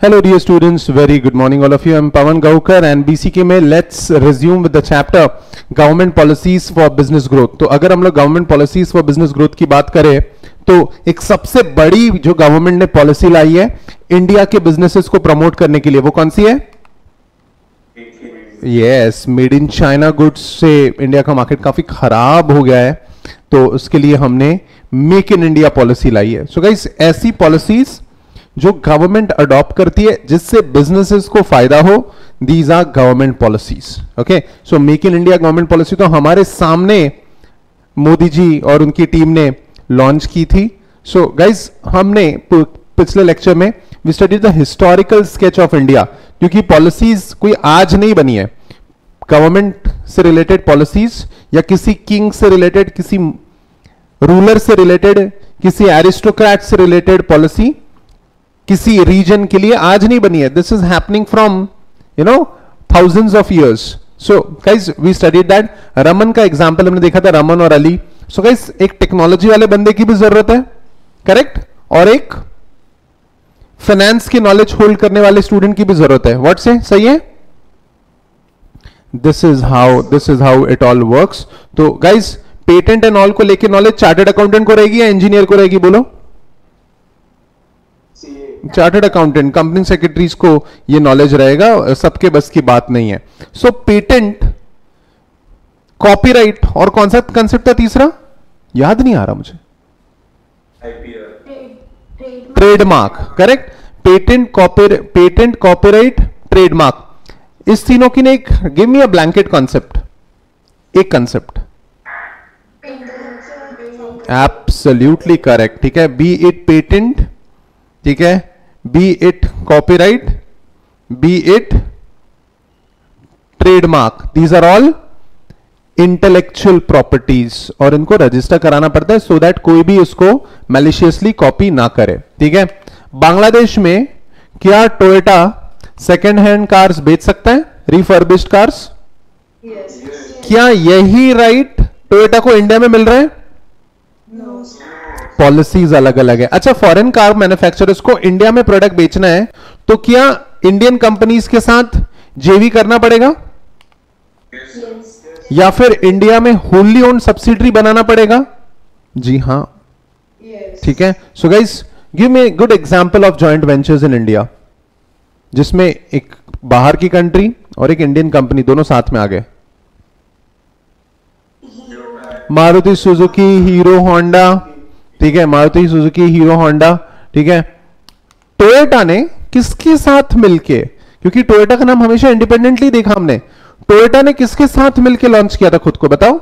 Hello dear students, very good morning all of you. I'm Pawan Gaukar and BCK में let's resume with the chapter government policies for business growth. तो अगर हम लोग government policies for business growth की बात करें तो एक सबसे बड़ी जो गवर्नमेंट ने पॉलिसी लाई है इंडिया के बिजनेसेस को प्रमोट करने के लिए, वो कौन सी है? Yes, made in China goods से इंडिया का मार्केट काफी खराब हो गया है, तो उसके लिए हमने मेक इन इंडिया पॉलिसी लाई है. सो गाइस, ऐसी पॉलिसीज जो गवर्नमेंट अडॉप्ट करती है जिससे बिजनेसेस को फायदा हो, these are government policies. Okay, so make in India government policy तो हमारे सामने मोदी जी और उनकी टीम ने लॉन्च की थी. सो गाइस, हमने पिछले लेक्चर में we studied the historical sketch of India, क्योंकि पॉलिसीज कोई आज नहीं बनी है. गवर्नमेंट से रिलेटेड पॉलिसीज या किसी किंग से रिलेटेड, किसी रूलर से रिलेटेड, किसी एरिस्टोक्रेट से रिलेटेड पॉलिसी किसी रीजन के लिए आज नहीं बनी है. This is happening from thousands of years. So guys, we studied that. Raman का एग्जांपल हमने देखा था, रमन और अली. सो गाइस, एक टेक्नोलॉजी वाले बंदे की भी जरूरत है, करेक्ट, और एक फाइनेंस की नॉलेज होल्ड करने वाले स्टूडेंट की भी जरूरत है. व्हाट से सही है? This is how it all works. तो गाइस, पेटेंट एंड ऑल को लेके नॉलेज चार्टर्ड अकाउंटेंट को रहेगी या इंजीनियर को रहेगी? बोलो. चार्टर्ड अकाउंटेंट, कंपनी सेक्रेटरीज को ये नॉलेज रहेगा, सबके बस की बात नहीं है. सो पेटेंट, कॉपीराइट और कौन सा कंसेप्ट था तीसरा? याद नहीं आ रहा मुझे. Trademark, correct. Patent, copyright, trademark, इस तीनों की ने एक, give me a blanket concept, एक कंसेप्ट. Absolutely correct. ठीक है, बी इट पेटेंट, ठीक है, be it copyright, be it trademark, these are all intellectual properties, और इनको रजिस्टर कराना पड़ता है सो दैट कोई भी इसको मैलिशियसली कॉपी ना करे. ठीक है. बांग्लादेश में क्या टोयोटा सेकेंड हैंड कार्स बेच सकता है, रिफर्बिश्ड कार्स? क्या यही राइट टोयोटा को इंडिया में मिल रहा है? पॉलिसीज अलग अलग है. अच्छा, फॉरेन कार मैन्युफैक्चरर्स को इंडिया में प्रोडक्ट बेचना है तो क्या इंडियन कंपनीज के साथ जेवी करना पड़ेगा या फिर इंडिया में होली ओन्ड सब्सिडरी बनाना पड़ेगा? जी हां. ठीक है. So guys, give me good example of joint ventures in India जिसमें एक बाहर की कंट्री और एक इंडियन कंपनी दोनों साथ में आ गए. मारुति सुजुकी, हीरो होंडा, ठीक है, मारुति सुजुकी, हीरो होंडा, ठीक है. टोयोटा ने किसके साथ मिलके, क्योंकि टोयोटा का नाम हमेशा इंडिपेंडेंटली देखा हमने, टोयोटा ने किसके साथ मिलके लॉन्च किया था खुद को, बताओ?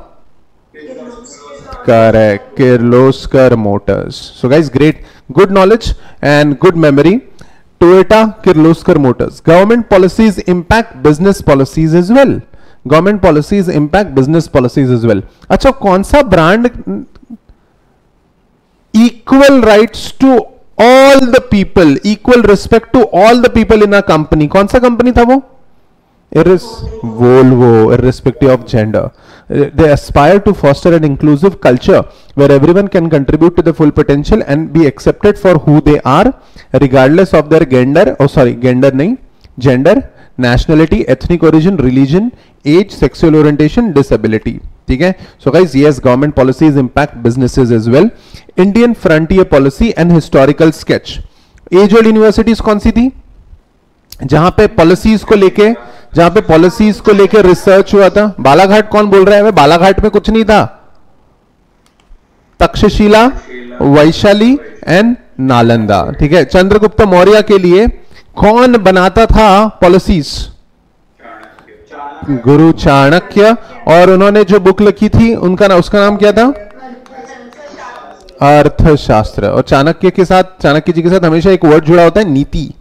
Correct, Kirloskar motors. So guys, great, good knowledge and good memory. Toyota, Kirloskar motors. Government policies impact business policies as well. Government policies impact business policies as well. अच्छा, कौन सा brand equal rights to all the people, equal respect to all the people in a company, कौन सा company था वो? Volvo, irrespective of gender. They aspire to foster an inclusive culture where everyone can contribute to the full potential and be accepted for who they are regardless of their gender, nationality, ethnic origin, religion, age, sexual orientation, disability. ठीक है. So guys, yes, government policies impact businesses as well. Indian frontier policy and historical sketch. As old universities कौन सी थी जहां पे policies को लेके research हुआ था? बालाघाट. कौन बोल रहा है? बालाघाट में कुछ नहीं था. तक्षशिला, वैशाली एंड नालंदा. ठीक है. चंद्रगुप्त मौर्य के लिए कौन बनाता था पॉलिसीज? गुरु चाणक्य. और उन्होंने जो बुक लिखी थी उसका नाम क्या था? अर्थशास्त्र. और चाणक्य जी के साथ हमेशा एक वर्ड जुड़ा होता है, नीति.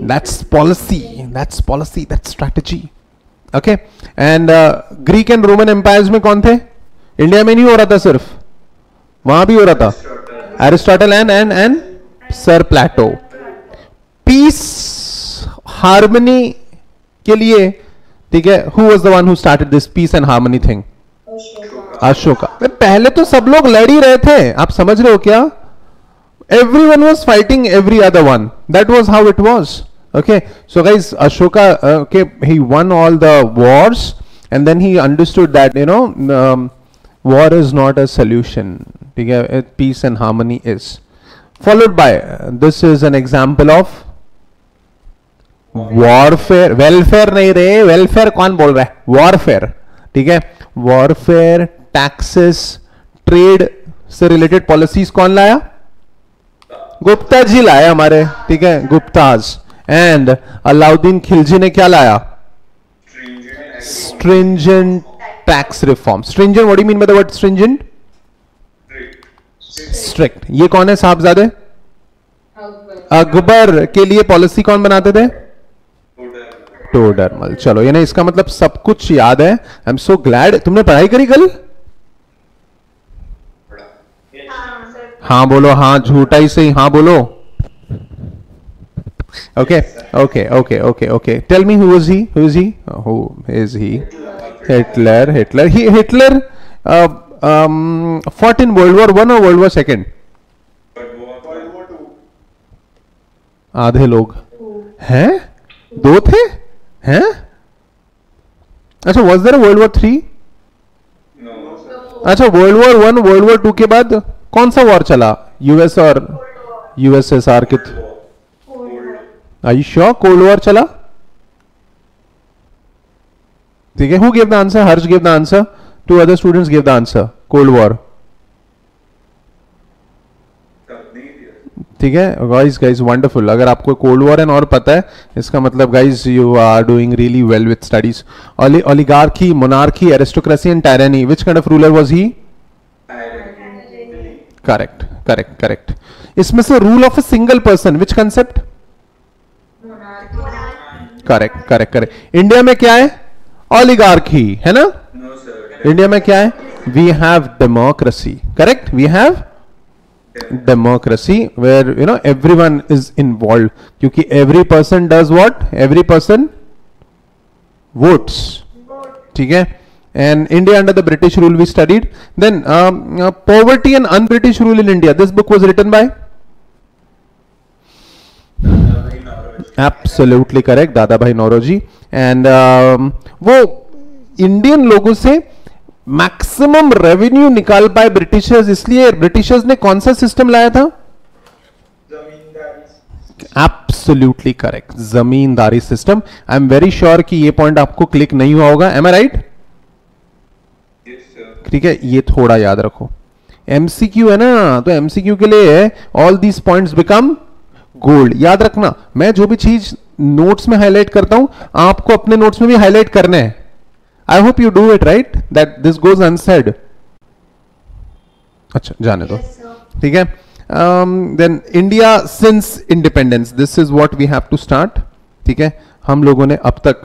That's policy, that's strategy. Okay. And Greek and Roman empires में कौन थे? इंडिया में नहीं हो रहा था सिर्फ, वहां भी हो रहा था. Aristotle and sir Plato. Peace, harmony के लिए, ठीक है, who was the one who started this peace and harmony thing? Ashoka. पहले तो सब लोग लड़ ही रहे थे, आप समझ रहे हो क्या? Everyone was fighting every other one. That was how it was. Okay, so guys, Ashoka, okay, he won all the wars, and then he understood that, you know, war is not a solution. Okay, peace and harmony is. Followed by, this is an example of warfare. Welfare नहीं रे, welfare कौन बोल रहा है, warfare. ठीक है, warfare, taxes, trade से related policies कौन लाया, गुप्ता जी लाया हमारे. ठीक है, गुप्ताज. एंड अलाउद्दीन खिलजी ने क्या लाया, stringent tax reform. Stringent, what do you mean by the word stringent, strict. ये कौन है साहबजादे, अकबर के लिए पॉलिसी कौन बनाते थे, टोडरमल. चलो, ये ना, इसका मतलब सब कुछ याद है. I am so glad. तुमने पढ़ाई करी कल, हाँ बोलो, हाँ झूठा ही सही, हाँ बोलो. Okay okay okay okay okay. Tell me, who is he, who is he, who is he, Hitler. Hitler, he Hitler fought in World War I or World War II? आधे लोग हैं, दो थे हैं. अच्छा, was there a World War III? अच्छा, World War I, World War II के बाद कौन सा वॉर चला, यूएस और यूएसएसआर के? Are you sure cold war चला? ठीक है. Who gave the answer? Harsh gave the answer. Two other students gave the answer. Cold War. ठीक है गाइस, वंडरफुल. अगर आपको कोल्ड वॉर एंड और पता है, इसका मतलब guys you are doing really well with studies. Oligarchy, monarchy, aristocracy and tyranny. Which kind of ruler was he? Correct correct correct. इसमें से rule of a single person, which concept? Correct correct correct. India में क्या है? Oligarchy है ना. India में क्या है? We have democracy. Correct, we have democracy where you know everyone is involve, क्योंकि every person does what, every person votes. ठीक है. And India under the British rule we studied. Then poverty and un British rule in India. This book was written by, absolutely correct, Dadabhai Naoroji. And वो Indian लोगों से maximum revenue निकाल पाए Britishers, इसलिए Britishers ने कौन सा सिस्टम लाया था? Absolutely correct, zamindari system. I am very sure कि ये पॉइंट आपको क्लिक नहीं हुआ होगा. M I right? ठीक है, ये थोड़ा याद रखो. एमसीक्यू है ना, तो एमसीक्यू के लिए all these points become gold. याद रखना, मैं जो भी चीज नोट्स में हाईलाइट करता हूं, आपको अपने नोट्स में भी हाईलाइट करने हैं. I hope you do it right, that this goes unsaid. अच्छा, जाने दो. ठीक है. Then India since independence, this is what we have to start. ठीक है. हम लोगों ने अब तक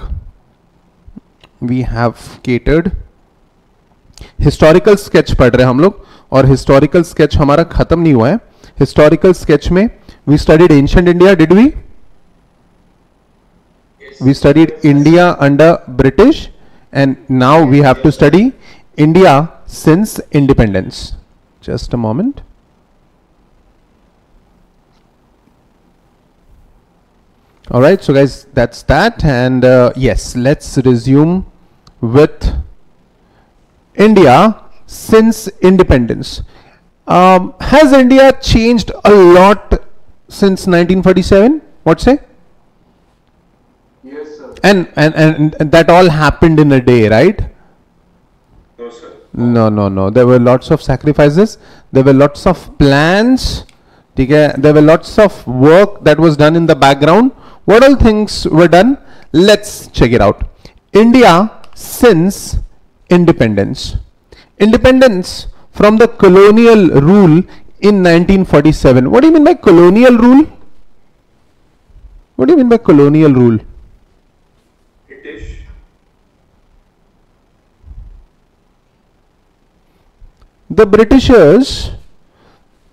we have catered. Historical sketch पढ़ रहे हैं हम लोग, और हिस्टोरिकल स्केच हमारा खत्म नहीं हुआ है. हिस्टोरिकल स्केच में we studied ancient India, did we? We studied India under British. And now we have to study India since independence. Just a moment. All right, so guys, that's that. And yes, let's resume with India since independence. Has India changed a lot since 1947? What say? And that all happened in a day, right? No, sir. No. There were lots of sacrifices. There were lots of plans. Okay? There were lots of work that was done in the background. What all things were done? Let's check it out. India since independence. Independence from the colonial rule in 1947. What do you mean by colonial rule? What do you mean by colonial rule? The Britishers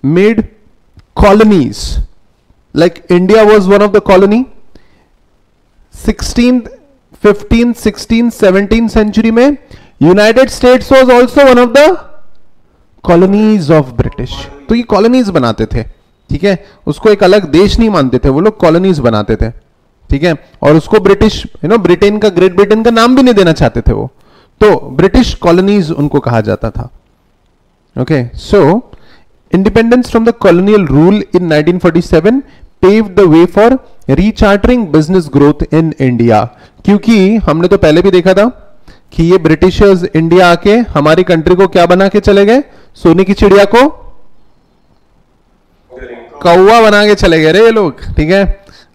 made colonies. Like India was one of the colony. 16th, 15th, 16th, 17th century में United States was also one of the colonies of British. तो ये colonies बनाते थे. ठीक है, उसको एक अलग देश नहीं मानते थे वो लोग, कॉलोनीज बनाते थे, ठीक है, और उसको ब्रिटिश ब्रिटेन का, ग्रेट ब्रिटेन का नाम भी नहीं देना चाहते थे वो, तो ब्रिटिश कॉलोनीज उनको कहा जाता था। Okay, so independence from the colonial rule in 1947 paved the way for rechartering business growth in India, क्योंकि हमने तो पहले भी देखा था कि ये ब्रिटिशर्स इंडिया आके हमारी कंट्री को क्या बना के चले गए, सोने की चिड़िया को कौवा बना के चले गए रे ये लोग, ठीक है।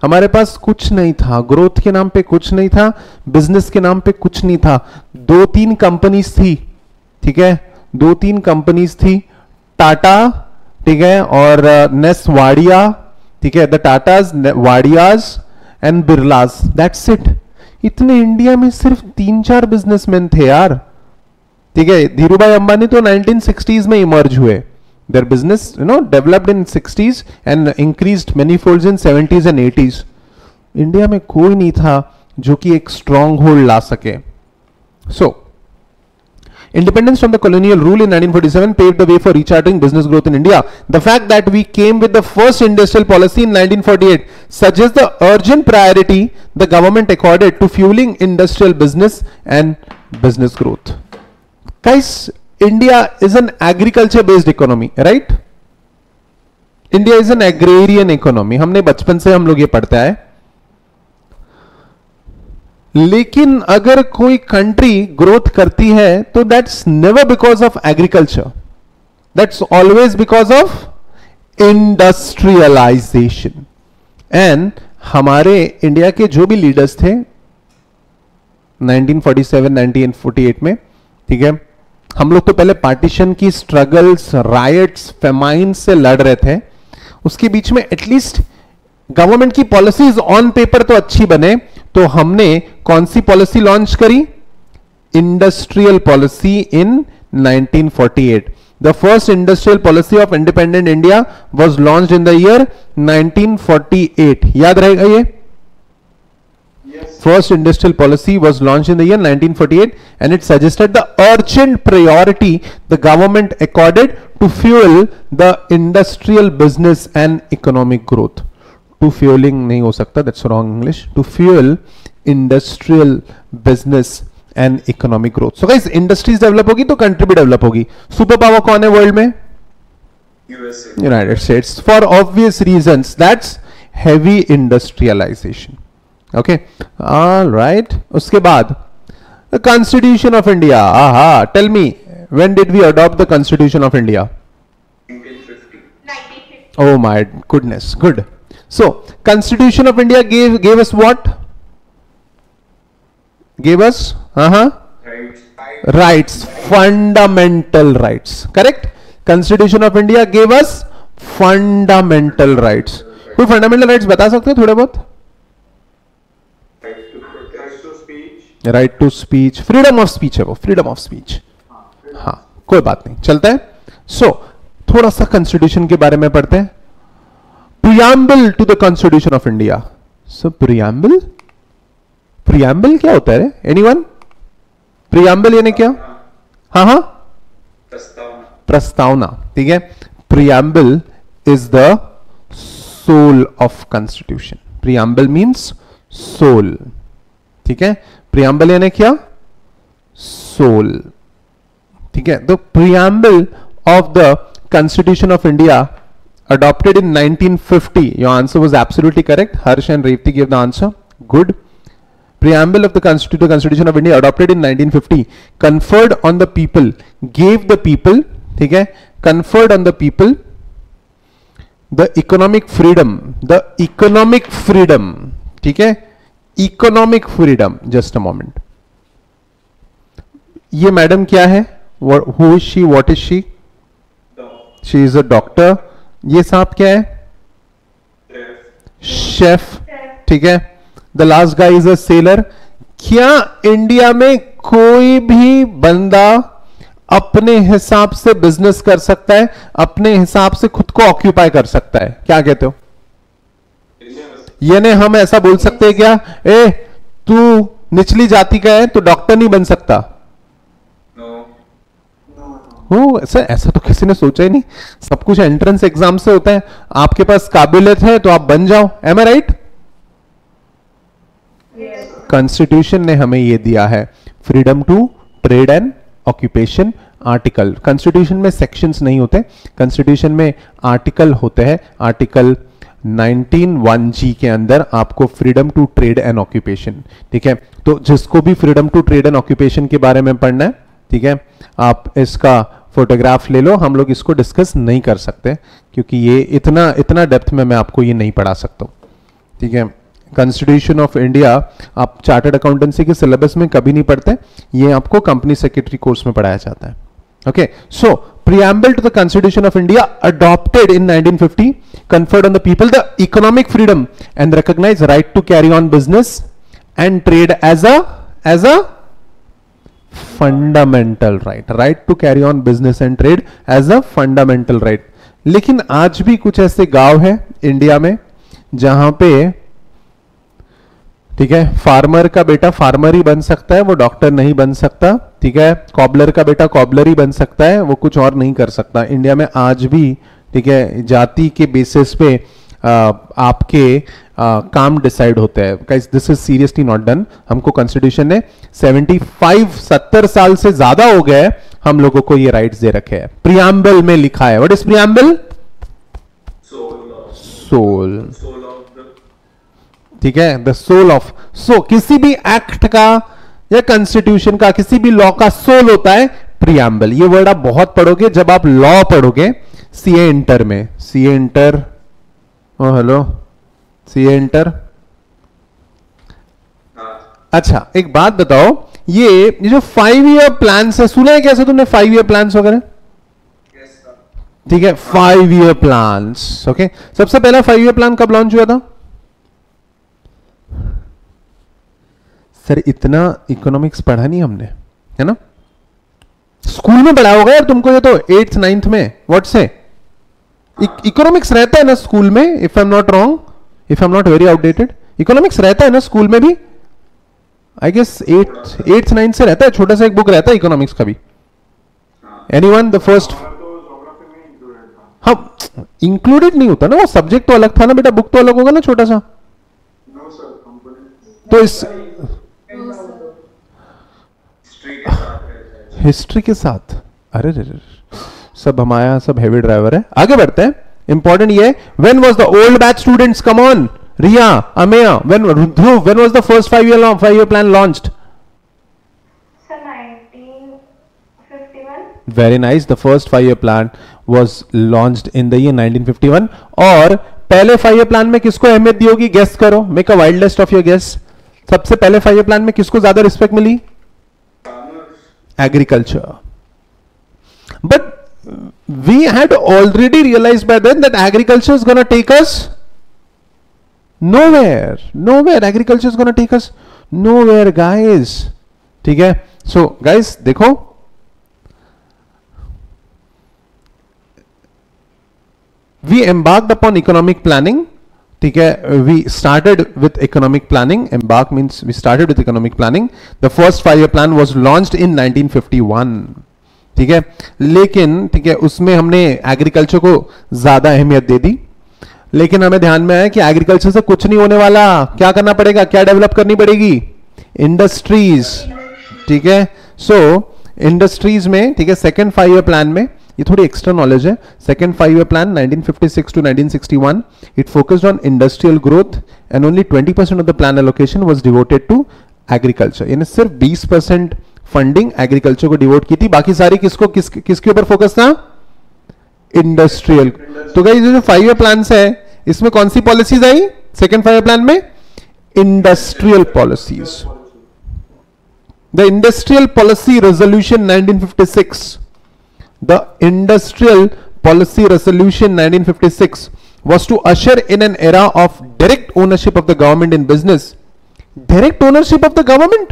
हमारे पास कुछ नहीं था, ग्रोथ के नाम पे कुछ नहीं था, बिजनेस के नाम पे कुछ नहीं था। 2-3 कंपनीज थी, ठीक है, 2-3 कंपनीज थी, टाटा, ठीक है, और नेस वाडिया, ठीक है, the Tatas, Wadias and Birlas, that's it. इतने इंडिया में सिर्फ 3-4 बिजनेसमैन थे यार, ठीक है। धीरूभाई अंबानी तो 1960s में इमर्ज हुए, their business developed in 60s and increased many folds in 70s and 80s। India में कोई नहीं था जो कि एक स्ट्रॉन्ग होल्ड ला सके। सो independence from the colonial rule in 1947 paved the way for rechartering business growth in India. The fact that we came with the first industrial policy in 1948 suggests the urgent priority the government accorded to fueling industrial business and business growth. Guys, India is an agriculture based economy, right? India is an agrarian economy. हमने बचपन से हम लोग ये पढ़ते आए। लेकिन अगर कोई कंट्री ग्रोथ करती है तो that's never because of agriculture, that's always because of industrialisation. And हमारे इंडिया के जो भी लीडर्स थे 1947 1948 में, ठीक है, हम लोग तो पहले पार्टीशन की स्ट्रगल्स, रायट्स, फेमाइन से लड़ रहे थे, उसके बीच में एटलीस्ट गवर्नमेंट की पॉलिसीज ऑन पेपर तो अच्छी बने, तो हमने कौन सी पॉलिसी लॉन्च करी? Industrial policy in 1948। The first industrial policy of independent India was launched in the year 1948। याद रहेगा ये? First industrial policy was launched in the year 1948 and it suggested the urgent priority the government accorded to fuel the industrial business and economic growth. To fueling नहीं हो सकता, that's wrong English. To fuel industrial business and economic growth. So guys, industries develop होगी तो country भी develop होगी। Super power कौन है world में? USA. United States. For obvious reasons, that's heavy industrialization. Okay, all right. उसके बाद the Constitution of India. Aha, tell me, when did we adopt the Constitution of India? 1950. Oh my goodness, good. So, Constitution of India gave us what? Gave us Right. rights, fundamental rights. Correct? Constitution of India gave us fundamental rights. कोई fundamental rights बता सकते हैं थोड़े बहुत? Right to speech. Right to speech, freedom of speech है वो, freedom of speech. हाँ, कोई बात नहीं, चलता है। सो थोड़ा सा कॉन्स्टिट्यूशन के बारे में पढ़ते हैं। Preamble to the constitution of India. So preamble, preamble क्या होता है? एनीवन? प्रियम्बल यानी क्या? हाँ, प्रस्तावना. प्रस्तावना, ठीक है। Preamble is the soul of constitution. Preamble means soul, ठीक है। प्रियम्बल यानी क्या? सोल, ठीक है। The preamble of the constitution of India adopted in 1950. Your answer was absolutely correct. Harsh and Revati gave the answer. Good. Preamble of the Constitution of India adopted in 1950 conferred on the people, gave the people, ठीक है, conferred on the people the economic freedom, ठीक है, economic freedom. Just a moment. ये madam क्या है? Who is she? What is she? She is a doctor. ये सांप क्या है? शेफ, ठीक है। The last guy is a seller. क्या इंडिया में कोई भी बंदा अपने हिसाब से बिजनेस कर सकता है, अपने हिसाब से खुद को ऑक्यूपाई कर सकता है? क्या कहते हो? यानी हम ऐसा बोल सकते हैं क्या, ए तू निचली जाति का है तो डॉक्टर नहीं बन सकता? No. हो सर, ऐसा तो किसी ने सोचा ही नहीं। सब कुछ एंट्रेंस एग्जाम से होता है, आपके पास काबिलियत है तो आप बन जाओ। M I right? कॉन्स्टिट्यूशन ने हमें ये दिया है, freedom to trade and occupation article. Constitution में सेक्शंस नहीं होते, कॉन्स्टिट्यूशन में आर्टिकल होते हैं। आर्टिकल 19(1)(g) के अंदर आपको freedom to trade and occupation, ठीक है। तो जिसको भी freedom to trade and occupation के बारे में पढ़ना है, ठीक है, आप इसका फोटोग्राफ ले लो। हम लोग इसको डिस्कस नहीं कर सकते क्योंकि ये इतना डेप्थ में मैं आपको ये नहीं पढ़ा सकता, ठीक है। कॉन्स्टिट्यूशन ऑफ इंडिया आप चार्टर्ड अकाउंटेंसी के सिलेबस में कभी नहीं पढ़ते, ये आपको कंपनी सेक्रेटरी कोर्स में पढ़ाया जाता है। Okay, so preamble to the Constitution of India adopted in 1950 conferred on the people the economic freedom and recognized right to carry on business and trade as a fundamental right to carry on business and trade as a fundamental right। लेकिन आज भी कुछ ऐसे गांव हैं India में जहां पे, ठीक है, फार्मर का बेटा फार्मर ही बन सकता है, वो डॉक्टर नहीं बन सकता, ठीक है। कॉबलर का बेटा कॉबलर ही बन सकता है, वो कुछ और नहीं कर सकता। इंडिया में आज भी, ठीक है, जाति के बेसिस पे आपके काम डिसाइड होते हैं। Guys, this is seriously not done. हमको कॉन्स्टिट्यूशन ने 70 साल से ज्यादा हो गए हम लोगों को ये राइट्स दे रखे हैं। प्रियम्बल में लिखा है, व्हाट इज प्रियम्बल? सोल, ठीक है, द सोल ऑफ। सो किसी भी एक्ट का या कॉन्स्टिट्यूशन का, किसी भी लॉ का सोल होता है प्रियम्बल। ये वर्ड आप बहुत पढ़ोगे जब आप लॉ पढ़ोगे सीए इंटर में। सीए इंटर, ओ हेलो, सीए इंटर। अच्छा, एक बात बताओ, ये जो 5 ईयर प्लान है, सुना है कैसे तुमने 5 ईयर प्लान वगैरह? ठीक है, 5 ईयर प्लान। ओके, सबसे पहला 5 ईयर प्लान कब लॉन्च हुआ था? सर इतना इकोनॉमिक्स पढ़ा नहीं हमने, है ना? स्कूल में पढ़ा होगा यार तुमको, ये तो 8th 9th में। व्हाट से इकोनॉमिक्स रहता है ना स्कूल में, if I am not wrong, if I am not very outdated, economics रहता है ना स्कूल में भी। आई गेस 8th 9th से रहता है, छोटा सा एक बुक रहता है इकोनॉमिक्स का भी। Anyone the first? हाँ, इंक्लूडेड नहीं होता ना, वो सब्जेक्ट तो अलग था ना बेटा, बुक तो अलग होगा ना छोटा सा। तो इस हिस्ट्री के साथ, अरे रे सब हमारा सब हेवी ड्राइवर है। आगे बढ़ते हैं, इंपॉर्टेंट ये, when was the old batch students, come on Riya, Ameya, when was the first 5 year plan launched? Sir, 1951. Very nice, the first 5 year plan was launched in the year 1951। और पहले 5 ईयर प्लान में किसको अहमियत दी होगी? गेस करो, make a wild list of your guess. सबसे पहले 5 year plan में किसको ज्यादा रिस्पेक्ट मिली? Agriculture. But we had already realized by then that agriculture is going to take us nowhere. Agriculture is going to take us nowhere, guys. ठीक है? So, guys, देखो, we embarked upon economic planning. ठीक है, we started with economic planning. Embark means we started with economic planning. The first 5 year plan was launched in 1951. ठीक है, लेकिन ठीक है उसमें हमने एग्रीकल्चर को ज्यादा अहमियत दे दी। लेकिन हमें ध्यान में आया कि एग्रीकल्चर से कुछ नहीं होने वाला, क्या करना पड़ेगा, क्या डेवलप करनी पड़ेगी? इंडस्ट्रीज। ठीक है, सो इंडस्ट्रीज में, ठीक है, सेकेंड 5 ईयर प्लान में, ये थोड़ी एक्स्ट्रा नॉलेज है, second 5 year plan 1956 to 1961, it focused on industrial growth and only 20% of the plan allocation was devoted to agriculture. यानी सिर्फ 20% फंडिंग एग्रीकल्चर को डिवोट की थी, बाकी सारी किसके ऊपर फोकस था? इंडस्ट्रियल। तो गाइस जो 5 ईयर प्लान है इसमें कौन सी पॉलिसीज आई सेकेंड 5 ईयर प्लान में? Industrial policies. The industrial policy resolution 1956, the industrial policy resolution 1956 was to usher in an era of direct ownership of the government in business. Direct ownership of the government?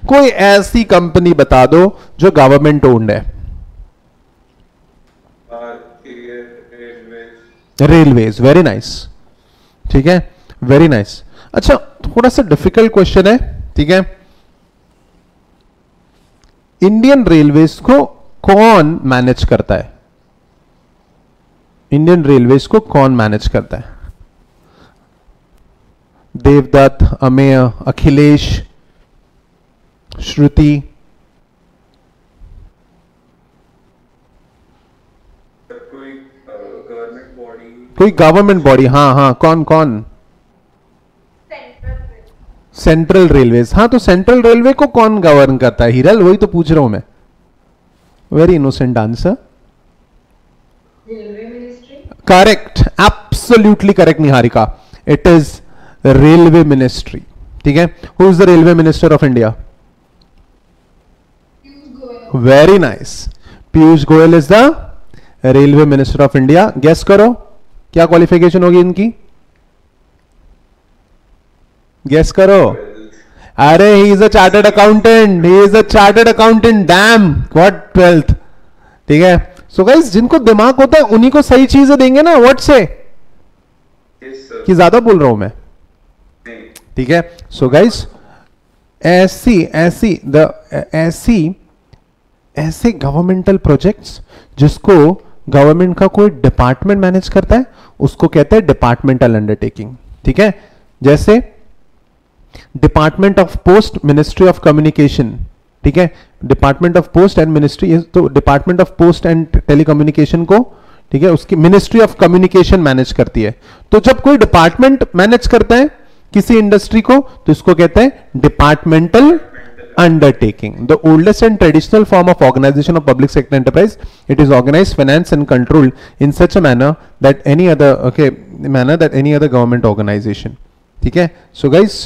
कोई ऐसी company बता दो जो government owned है। Railways, very nice. ठीक है, very nice. अच्छा, थोड़ा सा डिफिकल्ट क्वेश्चन है, ठीक है। इंडियन रेलवेज को कौन मैनेज करता है? इंडियन रेलवेज को कौन मैनेज करता है? देवदत्त, अमेय, अखिलेश, श्रुति? कोई गवर्नमेंट बॉडी, कोई गवर्नमेंट बॉडी? हाँ हाँ, कौन कौन? Central railways. हाँ, तो सेंट्रल रेलवे को कौन गवर्न करता है हिरल? वही तो पूछ रहा हूं मैं। Very innocent answer. Railway ministry. Correct, absolutely correct Niharika, it is railway ministry. ठीक है, who is the railway minister of India? Very nice, Piyush Goyal is the railway minister of India. Guess करो क्या क्वालिफिकेशन होगी इनकी? गेस करो। अरे he is a chartered accountant, he is a chartered accountant. Damn, what 12th। ठीक है, so guys जिनको दिमाग होता है उन्हीं को सही चीजें देंगे ना, व्हाट से? Yes sir. कि ज्यादा बोल रहा हूं मैं? नहीं, ठीक है, सो गाइस ऐसे गवर्नमेंटल प्रोजेक्ट्स जिसको गवर्नमेंट का कोई डिपार्टमेंट मैनेज करता है उसको कहते हैं डिपार्टमेंटल अंडरटेकिंग। ठीक है, जैसे department of post, ministry of communication. ठीक है, department of post and ministry, तो department of post and telecommunication को, ठीक है, उसकी मिनिस्ट्री ऑफ कम्युनिकेशन मैनेज करती है। तो जब कोई डिपार्टमेंट मैनेज करता है किसी इंडस्ट्री को तो इसको कहते हैं departmental undertaking. The oldest and traditional form of organization of public sector enterprise, it is organized, financed and controlled in such a manner that any other government organization. ठीक है, so guys,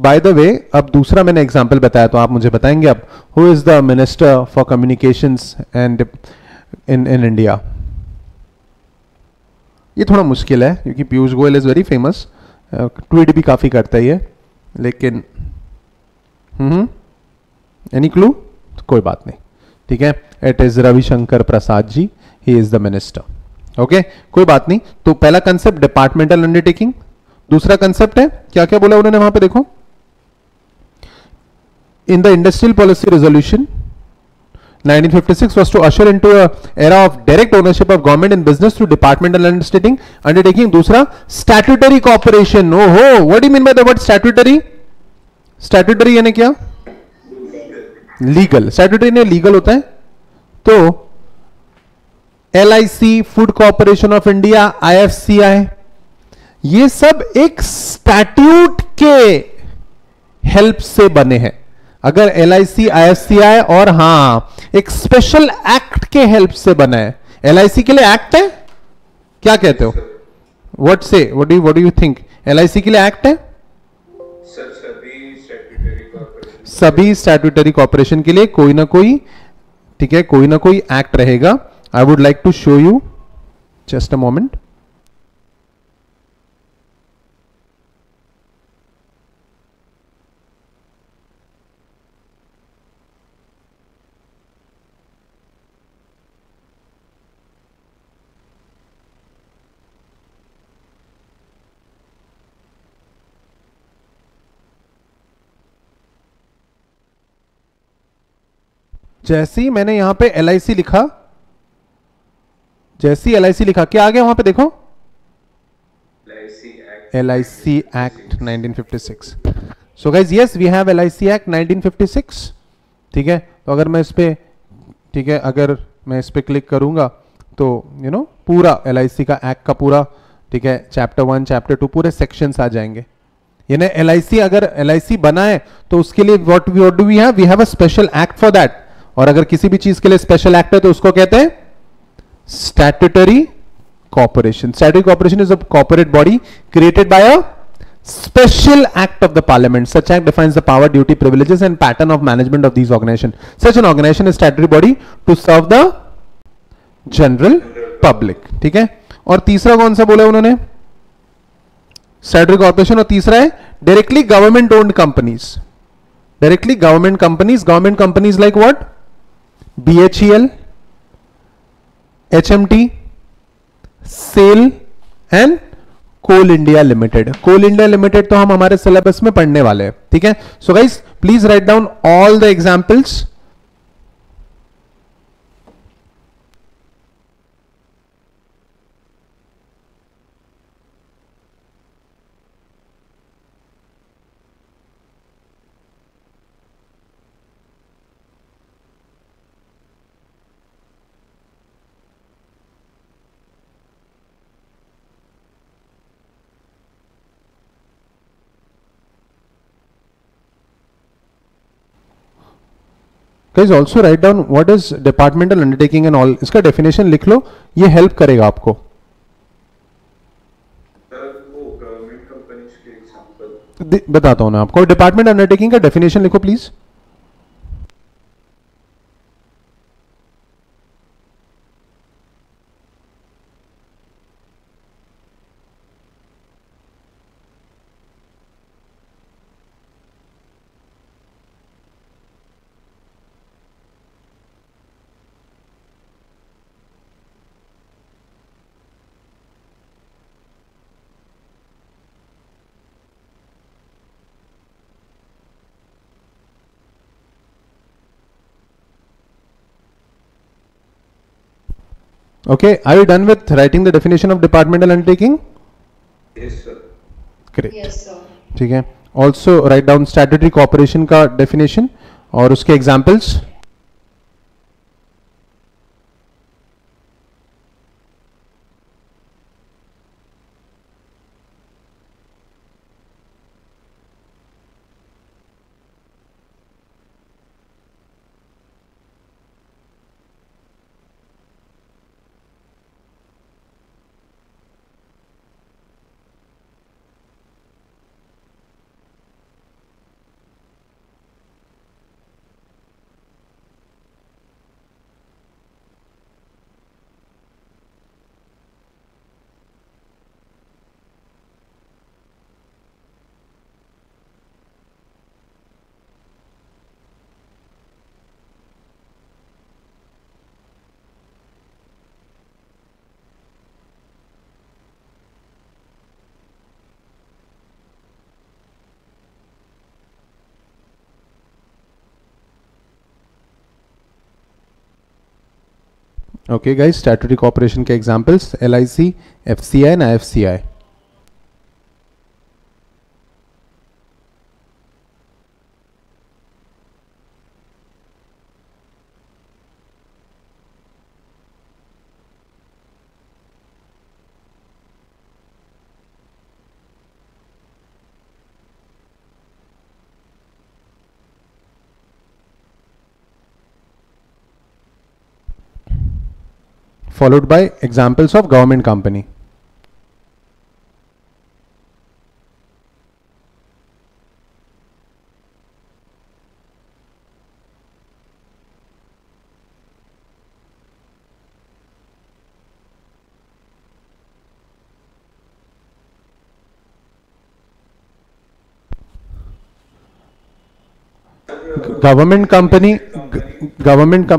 by the way, अब दूसरा मैंने example बताया तो आप मुझे बताएंगे अब, who is the minister for communications and in India? ये थोड़ा मुश्किल है क्योंकि Piyush Goyal is very famous, tweet भी काफी करता है ये, लेकिन एनी क्लू? कोई बात नहीं। ठीक है, it is Ravishankar Prasad ji, he is the minister. Okay, कोई बात नहीं। तो पहला कंसेप्ट डिपार्टमेंटल अंडरटेकिंग, दूसरा कंसेप्ट है क्या क्या बोला उन्होंने वहां पे, देखो, in the industrial policy resolution 1956 was to usher into a era of direct ownership of government in business through departmental undertaking. दूसरा statutory cooperation. ओहो, what do you mean by the word statutory? Statutory यानी क्या? Legal. Statutory ने legal होता है। तो LIC, food corporation of India, IFCI, ये सब एक स्टैट्यूट के हेल्प से बने हैं। अगर LIC, IFCI और हाँ एक स्पेशल एक्ट के हेल्प से बना है। LIC के लिए एक्ट है, क्या कहते हो? What do you think? LIC के लिए एक्ट है? सर सभी स्टैट्यूटरी कॉर्पोरेशन के लिए कोई ना कोई, ठीक है, कोई ना कोई एक्ट रहेगा। I would like to show you, just a moment. जैसे ही मैंने यहां पे LIC लिखा, जैसे ही LIC लिखा, क्या आ गया वहां पे देखो? LIC Act 1956. So guys, yes, we have LIC Act 1956. ठीक है, तो अगर मैं इस पे, ठीक है, अगर मैं इस पे क्लिक करूंगा तो पूरा LIC का एक्ट का पूरा, ठीक है, चैप्टर 1, चैप्टर 2 पूरे सेक्शंस आ जाएंगे। यानी LIC, अगर LIC बना है तो उसके लिए what do we have? We have a special act for that. और अगर किसी भी चीज के लिए स्पेशल एक्ट है तो उसको कहते हैं statutory corporation. Statutory corporation is a corporate body created by a special act of the parliament. Such act defines the power, duty, privileges and pattern of management of these organizations. Such an organization is statutory body to serve the general public. ठीक है, और तीसरा कौन सा बोला उन्होंने? Statutory corporation. और तीसरा है directly government owned companies. Directly government companies like what? BHEL, HMT, SAIL and Coal India limited. Coal India limited तो हम हमारे सिलेबस में पढ़ने वाले हैं। ठीक है, so guys please write down all the examples. Guys also write down what is departmental undertaking and all, इसका डेफिनेशन लिख लो, ये हेल्प करेगा आपको. सर वो गवर्नमेंट कंपनीज के एग्जांपल. बताता हूं ना आपको. डिपार्टमेंट अंडरटेकिंग का डेफिनेशन लिखो please. Okay, are you done with writing the definition of departmental undertaking? Yes sir. Great. Yes, sir. ठीक है. Also write down statutory cooperation का definition और उसके examples. Okay guys, statutory cooperation के examples LIC, FCI and IFCI. Followed by examples of government company. Government company,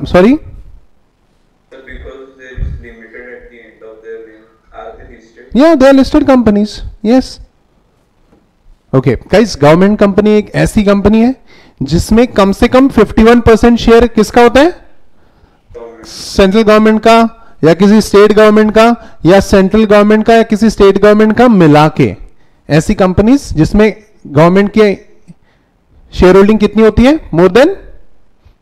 sorry? Yeah, they are listed companies. Yes. Okay, guys, government company एक ऐसी company है जिसमें कम से कम 51% share किसका होता है? Central government का या किसी स्टेट गवर्नमेंट का या सेंट्रल गवर्नमेंट का या किसी स्टेट गवर्नमेंट का मिला के. ऐसी कंपनीज जिसमें गवर्नमेंट की शेयर होल्डिंग कितनी होती है? मोर देन,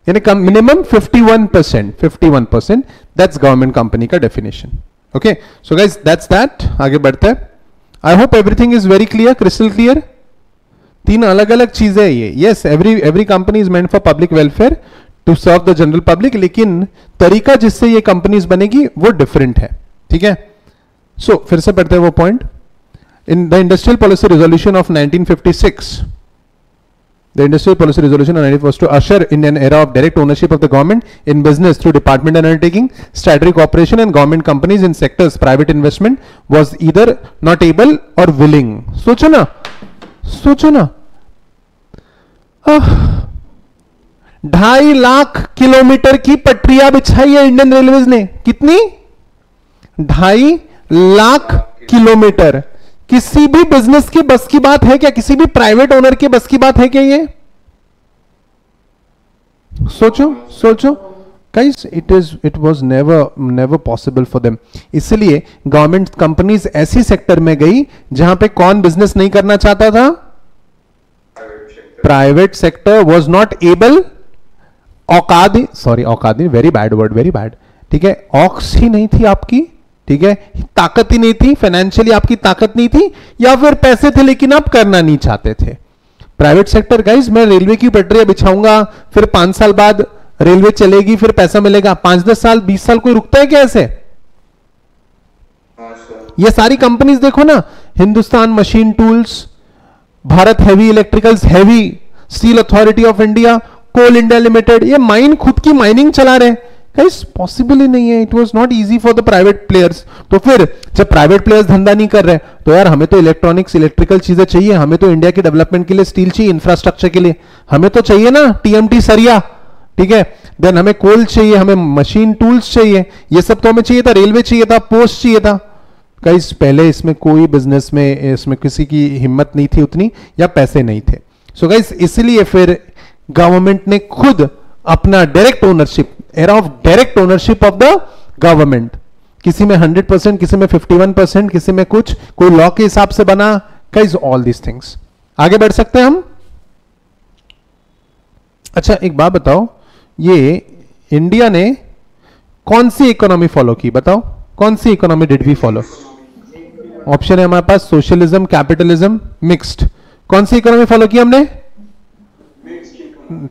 यानी मिनिमम 51%. दैट्स गवर्नमेंट कंपनी का definition. Okay, so guys that's that. आगे बढ़ते हैं. I hope everything is very clear, crystal clear. तीन अलग अलग चीजें ये. Yes, every company is meant for public welfare to serve the general public, लेकिन तरीका जिससे ये कंपनीज बनेगी वो डिफरेंट है. ठीक है. सो फिर से पढ़ते हैं वो point. In the industrial policy resolution of 1956, the industrial policy resolution of 1950 was to usher in an era of direct ownership of the government in business through department and undertaking, statutory cooperation, and government companies in sectors private investment was either not able or willing. सोचो ना 2.5 lakh kilometre की पटरियां बिछाई है Indian railways ने. कितनी? 2.5 lakh kilometre. किसी भी बिजनेस की बस की बात है क्या? किसी भी प्राइवेट ओनर के बस की बात है क्या ये? सोचो guys, it was never possible for them. इसलिए गवर्नमेंट कंपनीज ऐसी सेक्टर में गई जहां पे कौन बिजनेस नहीं करना चाहता था? Private sector was not able. औकात, very bad word, very bad. ठीक है, ऑक्स ही नहीं थी आपकी. ठीक है, ताकत ही नहीं थी, फाइनेंशियली आपकी ताकत नहीं थी, या फिर पैसे थे लेकिन आप करना नहीं चाहते थे. प्राइवेट सेक्टर गाइस, मैं रेलवे की पटरियां बिछाऊंगा, फिर 5 साल बाद रेलवे चलेगी फिर पैसा मिलेगा, 5-10 साल 20 साल कोई रुकता है क्या ऐसे? हाँ सर। ये सारी कंपनीज देखो ना, Hindustan machine tools, Bharat heavy electricals, heavy steel authority of India, Coal India limited, ये माइन खुद की माइनिंग चला रहे हैं। गाइस पॉसिबल ही नहीं है, it was not easy for the private players. तो फिर जब प्राइवेट प्लेयर्स धंधा नहीं कर रहे तो यार हमें तो इलेक्ट्रॉनिक्स इलेक्ट्रिकल चीजें चाहिए, हमें तो इंडिया के डेवलपमेंट के लिए स्टील चाहिए, इंफ्रास्ट्रक्चर के लिए हमें तो चाहिए ना टीएमटी सरिया, ठीक है, देन हमें कोल चाहिए, हमें मशीन टूल्स चाहिए, ये सब तो हमें चाहिए था, रेलवे चाहिए था, पोस्ट चाहिए था। गाइस पहले इसमें कोई बिजनेस में इसमें किसी की हिम्मत नहीं थी उतनी, या पैसे नहीं थे। सो गाइस इसलिए फिर गवर्नमेंट ने खुद अपना direct ownership, era of direct ownership of the government, किसी में 100%, किसी में 51%, किसी में कुछ, कोई लॉ के हिसाब से बना। Guys all this things. आगे बढ़ सकते हैं हम। अच्छा एक बात बताओ, ये इंडिया ने कौन सी इकोनॉमी फॉलो की? बताओ कौन सी economy did we follow? Option है हमारे पास सोशलिज्म, कैपिटलिज्म, मिक्स्ड। कौन सी इकोनॉमी फॉलो की हमने?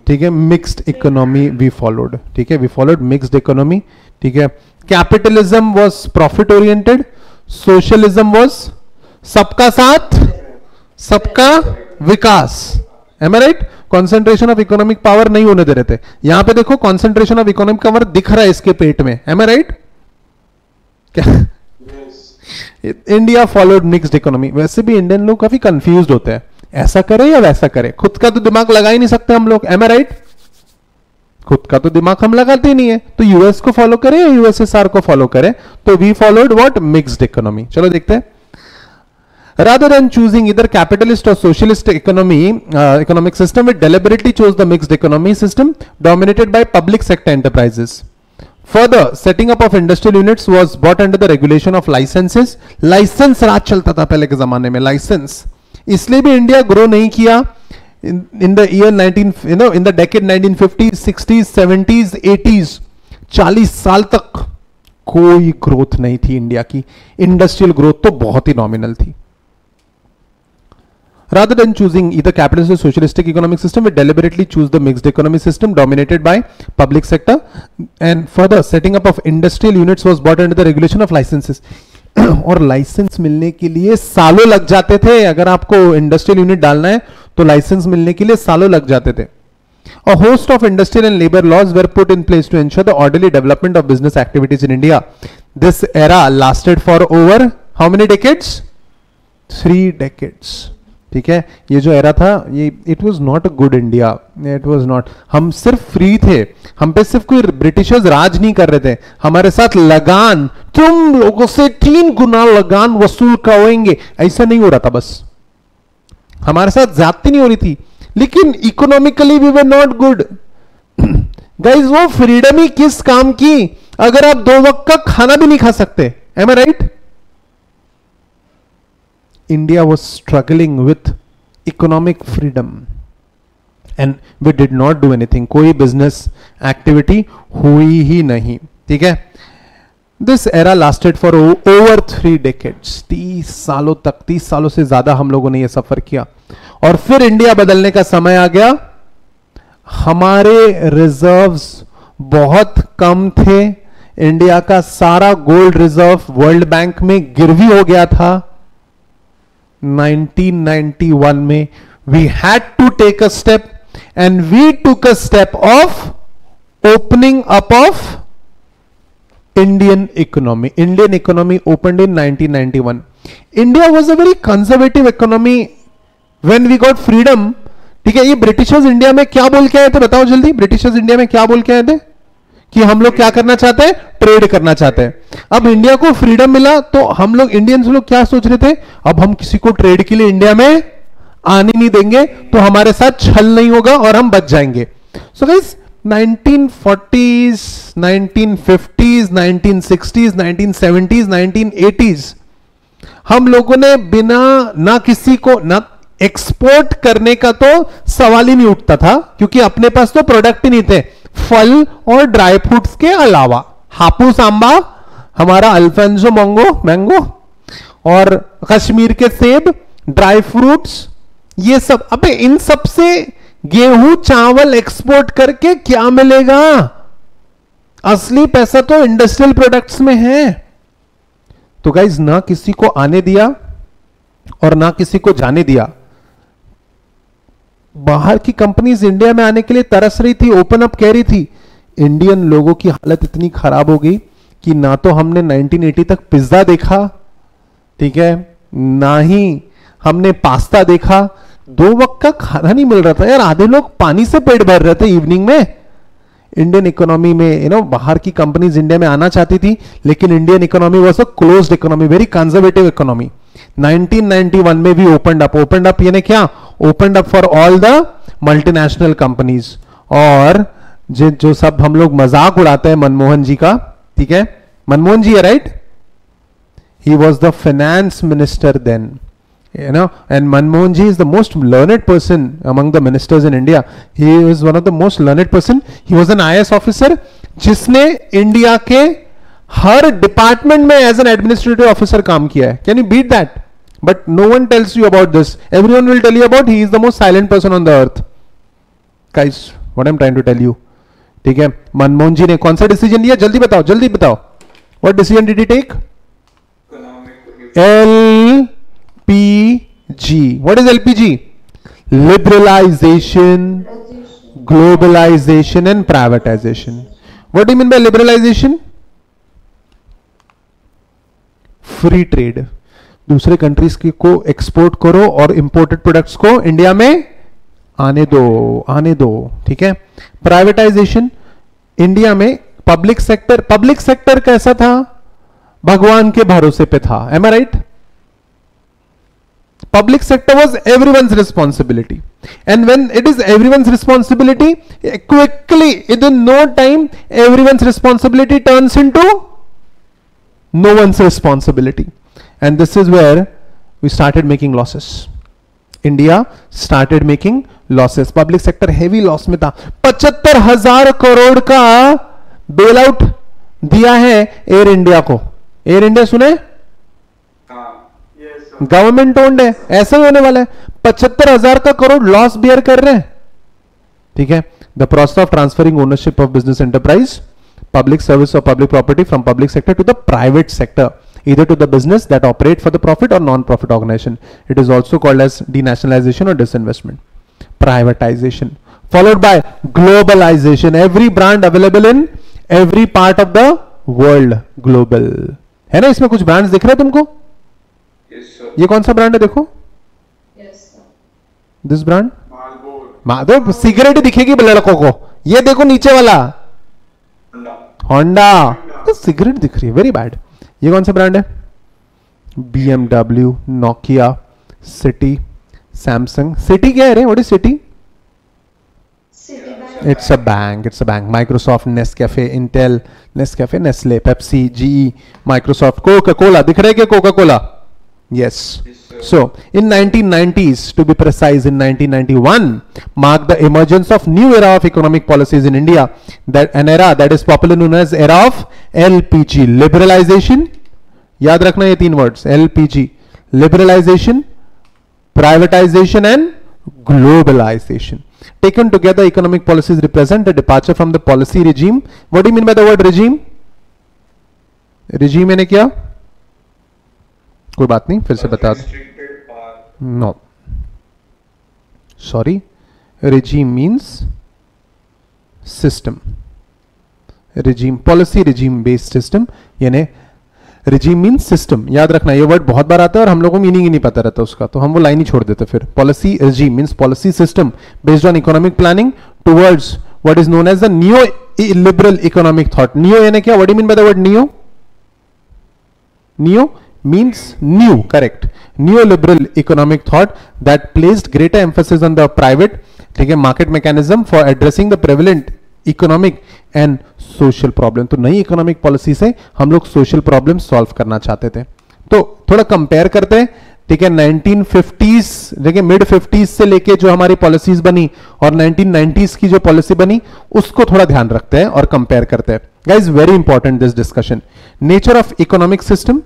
ठीक है, मिक्स्ड इकोनॉमी वी फॉलोड। ठीक है, वी फॉलोड मिक्स्ड इकोनॉमी। ठीक है, capitalism was profit oriented, socialism was सबका साथ सबका विकास। Am I right? Concentration of economic power नहीं होने दे रहे थे। यहां पे देखो कॉन्सेंट्रेशन ऑफ इकोनॉमिक पावर दिख रहा है इसके पेट में। M I right? क्या इंडिया फॉलोड मिक्स्ड इकोनॉमी। वैसे भी इंडियन लोग काफी कंफ्यूज्ड होते हैं, ऐसा करे या वैसा करे, खुद का तो दिमाग लगा ही नहीं सकते हम लोग। M I right? खुद का तो दिमाग हम लगाते ही नहीं है, तो यूएस को फॉलो करें या यूएसएसआर को फॉलो करें? तो we followed what? Mixed economy. चलो देखते हैं। Rather than choosing either capitalist or socialist economic system, we deliberately chose the mixed economy system dominated by public sector enterprises. Further, setting up of industrial units was brought under the regulation of licenses. License राज चलता था पहले के जमाने में, license। इसलिए भी India grow नहीं किया in the year 19, in the decade 1950s, 60s, 70s, 80s। 40 साल तक कोई ग्रोथ नहीं थी इंडिया की। इंडस्ट्रियल ग्रोथ तो बहुत ही नॉमिनल थी। Rather than choosing either capitalist or socialistic economic system, we deliberately choose the mixed economy system dominated by public sector. And further, setting up of industrial units was brought under the regulation of licenses. और licence मिलने के लिए सालों लग जाते थे। अगर आपको इंडस्ट्रियल यूनिट डालना है तो लाइसेंस मिलने के लिए सालों लग जाते थे। A host of industrial and labor laws were put in place to ensure the orderly development of business activities in India. This era lasted for over how many decades? 3 decades. ठीक है, ये जो एरा था ये it was not a good India, it was not. हम सिर्फ free थे, हम पे सिर्फ कोई ब्रिटिशर्स राज नहीं कर रहे थे, हमारे साथ लगान, तुम लोगों से 3 गुना लगान वसूल करेंगे, ऐसा नहीं हो रहा था। बस हमारे साथ ज्यादती नहीं हो रही थी, लेकिन economically we were not good. Guys वो फ्रीडम ही किस काम की अगर आप 2 वक्त का खाना भी नहीं खा सकते? Am I right? India was struggling with economic freedom and we did not do anything. कोई business activity हुई ही नहीं। ठीक है, this era lasted for over 3 decades। 30 सालों तक, 30 सालों से ज्यादा हम लोगों ने ये सफर किया। और फिर इंडिया बदलने का समय आ गया। हमारे रिजर्व्स बहुत कम थे, इंडिया का सारा गोल्ड रिजर्व वर्ल्ड बैंक में गिरवी हो गया था। 1991 में we had to take a step and we took a step of opening up of Indian economy. Indian economy opened in 1991. India was a very conservative economy when we got freedom. ठीक है, ये Britishers India में क्या बोल के आए थे? बताओ जल्दी, ब्रिटिशर्स इंडिया में क्या बोल के आए थे? कि हम लोग क्या करना चाहते हैं? ट्रेड करना चाहते हैं। अब इंडिया को फ्रीडम मिला तो हम लोग इंडियंस लोग क्या सोच रहे थे? अब हम किसी को ट्रेड के लिए इंडिया में आने नहीं देंगे तो हमारे साथ छल नहीं होगा और हम बच जाएंगे। So guys 1940s, 1950s, 1960s, 1970s, 1980s हम लोगों ने बिना ना किसी को ना एक्सपोर्ट करने का तो सवाल ही नहीं उठता था, क्योंकि अपने पास तो प्रोडक्ट ही नहीं थे फल और ड्राई फ्रूट्स के अलावा। हापुस आंबा, हमारा अल्फेंसो मैंगो और कश्मीर के सेब, ड्राई फ्रूट्स, ये सब। अबे इन सब से गेहूं चावल एक्सपोर्ट करके क्या मिलेगा? असली पैसा तो इंडस्ट्रियल प्रोडक्ट्स में है। तो गाइज ना किसी को आने दिया और ना किसी को जाने दिया। बाहर की कंपनीज इंडिया में आने के लिए तरस रही थी, ओपन अप कह रही थी। इंडियन लोगों की हालत इतनी खराब हो गई कि ना तो हमने 1980 तक पिज्जा देखा, ठीक है, ना ही हमने पास्ता देखा। 2 वक्त का खाना नहीं मिल रहा था यार, आधे लोग पानी से पेट भर रहे थे इवनिंग में। इंडियन इकोनॉमी में बाहर की कंपनीज इंडिया में आना चाहती थी, लेकिन Indian economy was a closed economy, very conservative economy. 1991 में भी ओपनड अप यानी क्या? Opened up for all the multinational companies. और जो सब हम लोग मजाक उड़ाते हैं मनमोहन जी का, ठीक है, मनमोहन जी है right, he was the finance minister then, and Manmohan ji is the most learned person among the ministers in India. He is one of the most learned person. He was an IAS officer जिसने India के हर department में as an administrative officer काम किया है। Can you beat that? But no one tells you about this, everyone will tell you about he is the most silent person on the earth. Guys what I am trying to tell you, ठीक है, मनमोहन जी ने कौन सा decision लिया? जल्दी बताओ, जल्दी बताओ, what decision did he take? LPG. What is LPG? Liberalization, globalization and privatization. What do you mean by liberalization? Free trade. दूसरे कंट्रीज को एक्सपोर्ट करो और इंपोर्टेड प्रोडक्ट्स को इंडिया में आने दो, ठीक है। प्राइवेटाइजेशन, इंडिया में पब्लिक सेक्टर कैसा था? भगवान के भरोसे पे था। Am I right? Public sector was everyone's responsibility, and when it is everyone's responsibility, quickly within no time everyone's responsibility turns into no one's responsibility, and this is where we started making losses. India started making losses. Public sector heavy loss में था। 75,000 करोड़ का bail out दिया है air India को। Air India सुने? Government owned है, ऐसा ही होने वाला है। 75,000 का करोड़ लॉस बियर कर रहे हैं, ठीक है। The process of transferring ownership of business enterprise, public service और public property from public sector to the private sector, either to the business that operate for the profit or non-profit organization. It is also called as denationalization or disinvestment. Privatization followed by globalization. Every brand available in every part of the world, global है ना। इसमें कुछ brands दिख रहे हैं तुमको? ये कौन सा ब्रांड है देखो? दिस ब्रांड माधव, सिगरेट दिखेगी लड़कों को। ये देखो नीचे वाला होंडा, तो सिगरेट दिख रही है, वेरी बैड। ये कौन सा ब्रांड है? BMW, Nokia, city, Samsung. City क्या है रे? What is city? It's a bank. Microsoft, Nescafe, Intel, Nescafe, Nestle, Pepsi, GE, Microsoft, Coca Cola दिख रहे क्या? Coca Cola, yes. So in 1990s, to be precise, in 1991 marked the emergence of new era of economic policies in India, that an era that is popularly known as era of LPG, liberalization. याद रखना ये 3 words, LPG, liberalization, privatization and globalization. Taken together, economic policies represent a departure from the policy regime. What do you mean by the word regime? Regime यानी क्या? कोई बात नहीं, फिर से बता दो। No, sorry, regime means system. regime, policy regime based system, यानी regime means system. याद रखना, ये वर्ड बहुत बार आता है और हम लोगों को मीनिंग ही नहीं पता रहता उसका, तो हम वो लाइन ही छोड़ देते फिर। policy regime means policy system based on economic planning towards what is known as the neo liberal economic thought. Neo यानी क्या? What do you mean by the word neo? Neo means new, correct. Neoliberal economic thought that placed greater emphasis on the private, ठीक है, market mechanism for addressing the prevalent economic and social problem. तो नई economic policy से हम लोग social problem solve करना चाहते थे। तो थोड़ा कंपेयर करते हैं, ठीक है, 1950s, देखिए मिड 50s से लेके जो हमारी पॉलिसीज बनी और 1990s की जो पॉलिसी बनी, उसको थोड़ा ध्यान रखते हैं और कंपेयर करते हैं। Guys, very important this discussion. Nature of economic system,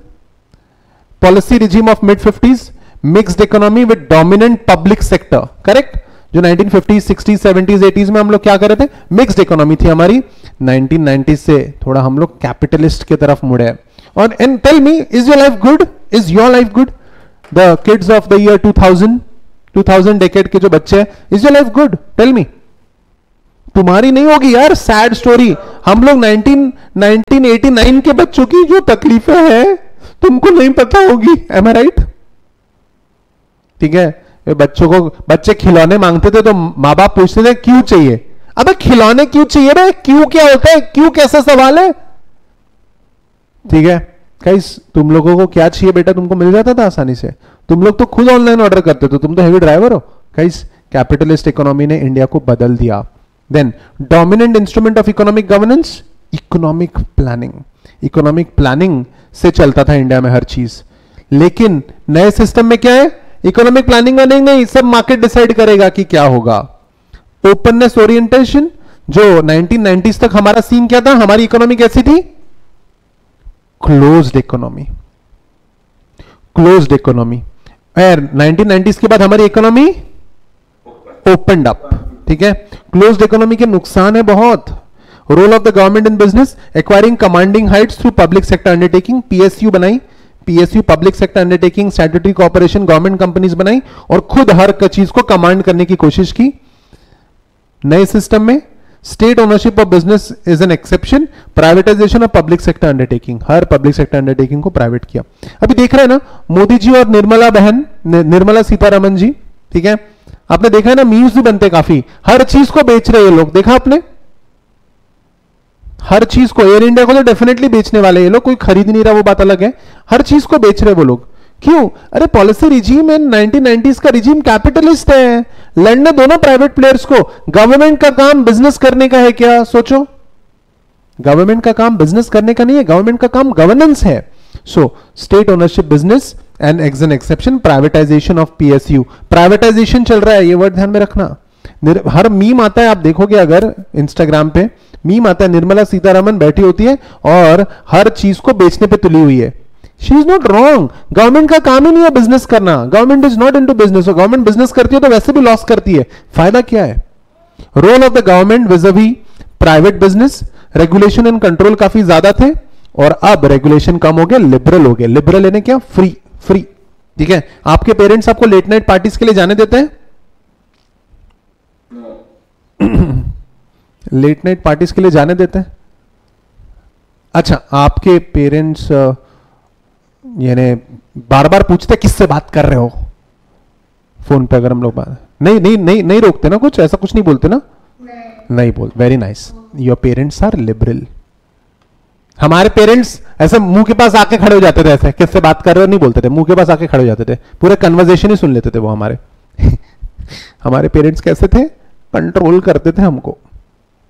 policy regime of mid 50s, mixed economy with dominant public sector, correct. जो 1950s 60s 70s 80s में हम लोग क्या कर रहे थे, मिक्स्ड इकोनॉमी थी हमारी। 1990s से थोड़ा हम लोग कैपिटलिस्ट की तरफ मुड़े। और and tell me, is your life good? Is your life good? The kids of the year 2000 decade के जो बच्चे हैं, is your life good? Tell me. तुम्हारी नहीं होगी यार, सैड स्टोरी। हम लोग 1989 के बच्चों की जो तकलीफें हैं तुमको नहीं पता होगी। M I right? ठीक है, बच्चे खिलौने मांगते थे तो माँ बाप पूछते थे क्यों चाहिए? अबे खिलौने क्यों चाहिए बे? क्यों क्या होता है? क्यों कैसा सवाल है? ठीक है गाइस, तुम लोगों को क्या चाहिए बेटा, तुमको मिल जाता था आसानी से। तुम लोग तो खुद ऑनलाइन ऑर्डर करते थे, तुम तो हेवी ड्राइवर हो। गाइस, कैपिटलिस्ट इकोनॉमी ने इंडिया को बदल दिया। Then dominant instrument of economic governance, economic planning. Economic planning से चलता था इंडिया में हर चीज। लेकिन नए सिस्टम में क्या है? इकोनॉमिक प्लानिंग में नहीं, सब मार्केट डिसाइड करेगा कि क्या होगा। ओपननेस ओरिएंटेशन, जो 1990s तक हमारा सीन क्या था, हमारी इकोनॉमी कैसी थी? Closed economy. Closed economy. और 1990s के बाद हमारी इकोनॉमी ओपनड अप। ठीक है, क्लोज्ड इकोनॉमी के नुकसान है बहुत। Role of the government in business, acquiring commanding heights through public sector undertaking. PSU बनाई, PSU public sector undertaking, statutory corporation, government companies बनाई और खुद हर चीज को कमांड करने की कोशिश की। नए सिस्टम में state ownership of business is an exception, privatisation of public sector undertaking, her public sector undertaking को प्राइवेट किया। अभी देख रहे हैं ना मोदी जी और निर्मला सीतारमन जी, ठीक है, आपने देखा है ना, मीम्स भी बनते काफी, हर चीज को बेच रहे हैं लोग, देखा आपने? हर चीज को, एयर इंडिया को तो डेफिनेटली बेचने वाले ये लोग, कोई खरीद नहीं रहा वो बात अलग है, हर चीज को बेच रहे वो लोग। क्यों? अरे पॉलिसी रिजीम है 1990s का रिजीम कैपिटलिस्ट है, लड़ने दोनों प्राइवेट प्लेयर्स को। गवर्नमेंट का काम बिजनेस करने का है क्या? सोचो, गवर्नमेंट का काम बिजनेस करने का नहीं है, गवर्नमेंट का काम गवर्नेंस है। So state ownership business and an exception, privatisation of PSU. Privatisation चल रहा है, ये वर्ड ध्यान में रखना। हर मीम आता है, आप देखोगे अगर इंस्टाग्राम पे मीम आता है, निर्मला सीतारमन बैठी होती है और हर चीज को बेचने पे तुली हुई है। She is not wrong, government का काम ही नहीं है बिजनेस करना, government is not into business. Government business करती है तो वैसे भी लॉस करती है, फायदा क्या है? Role of the government vis-a-vis private business, regulation and control काफी ज्यादा थे और अब रेगुलेशन कम हो गया, लिबरल हो गया। लिबरल यानी क्या? फ्री। फ्री, ठीक है। आपके पेरेंट्स आपको लेट नाइट पार्टीज के लिए जाने देते हैं? लेट नाइट पार्टीज के लिए जाने देते हैं? अच्छा, आपके पेरेंट्स यानी बार बार पूछते किससे बात कर रहे हो फोन पे? अगर हम लोग बात नहीं रोकते ना, कुछ ऐसा कुछ नहीं बोलते ना? नहीं बोल। Very nice, your parents are liberal. हमारे पेरेंट्स ऐसे मुंह के पास आके खड़े हो जाते थे, ऐसे किससे बात कर रहे हो नहीं बोलते थे, मुंह के पास आके खड़े हो जाते थे, पूरे कन्वर्सेशन ही सुन लेते थे वो हमारे। हमारे पेरेंट्स कैसे थे? कंट्रोल करते थे हमको,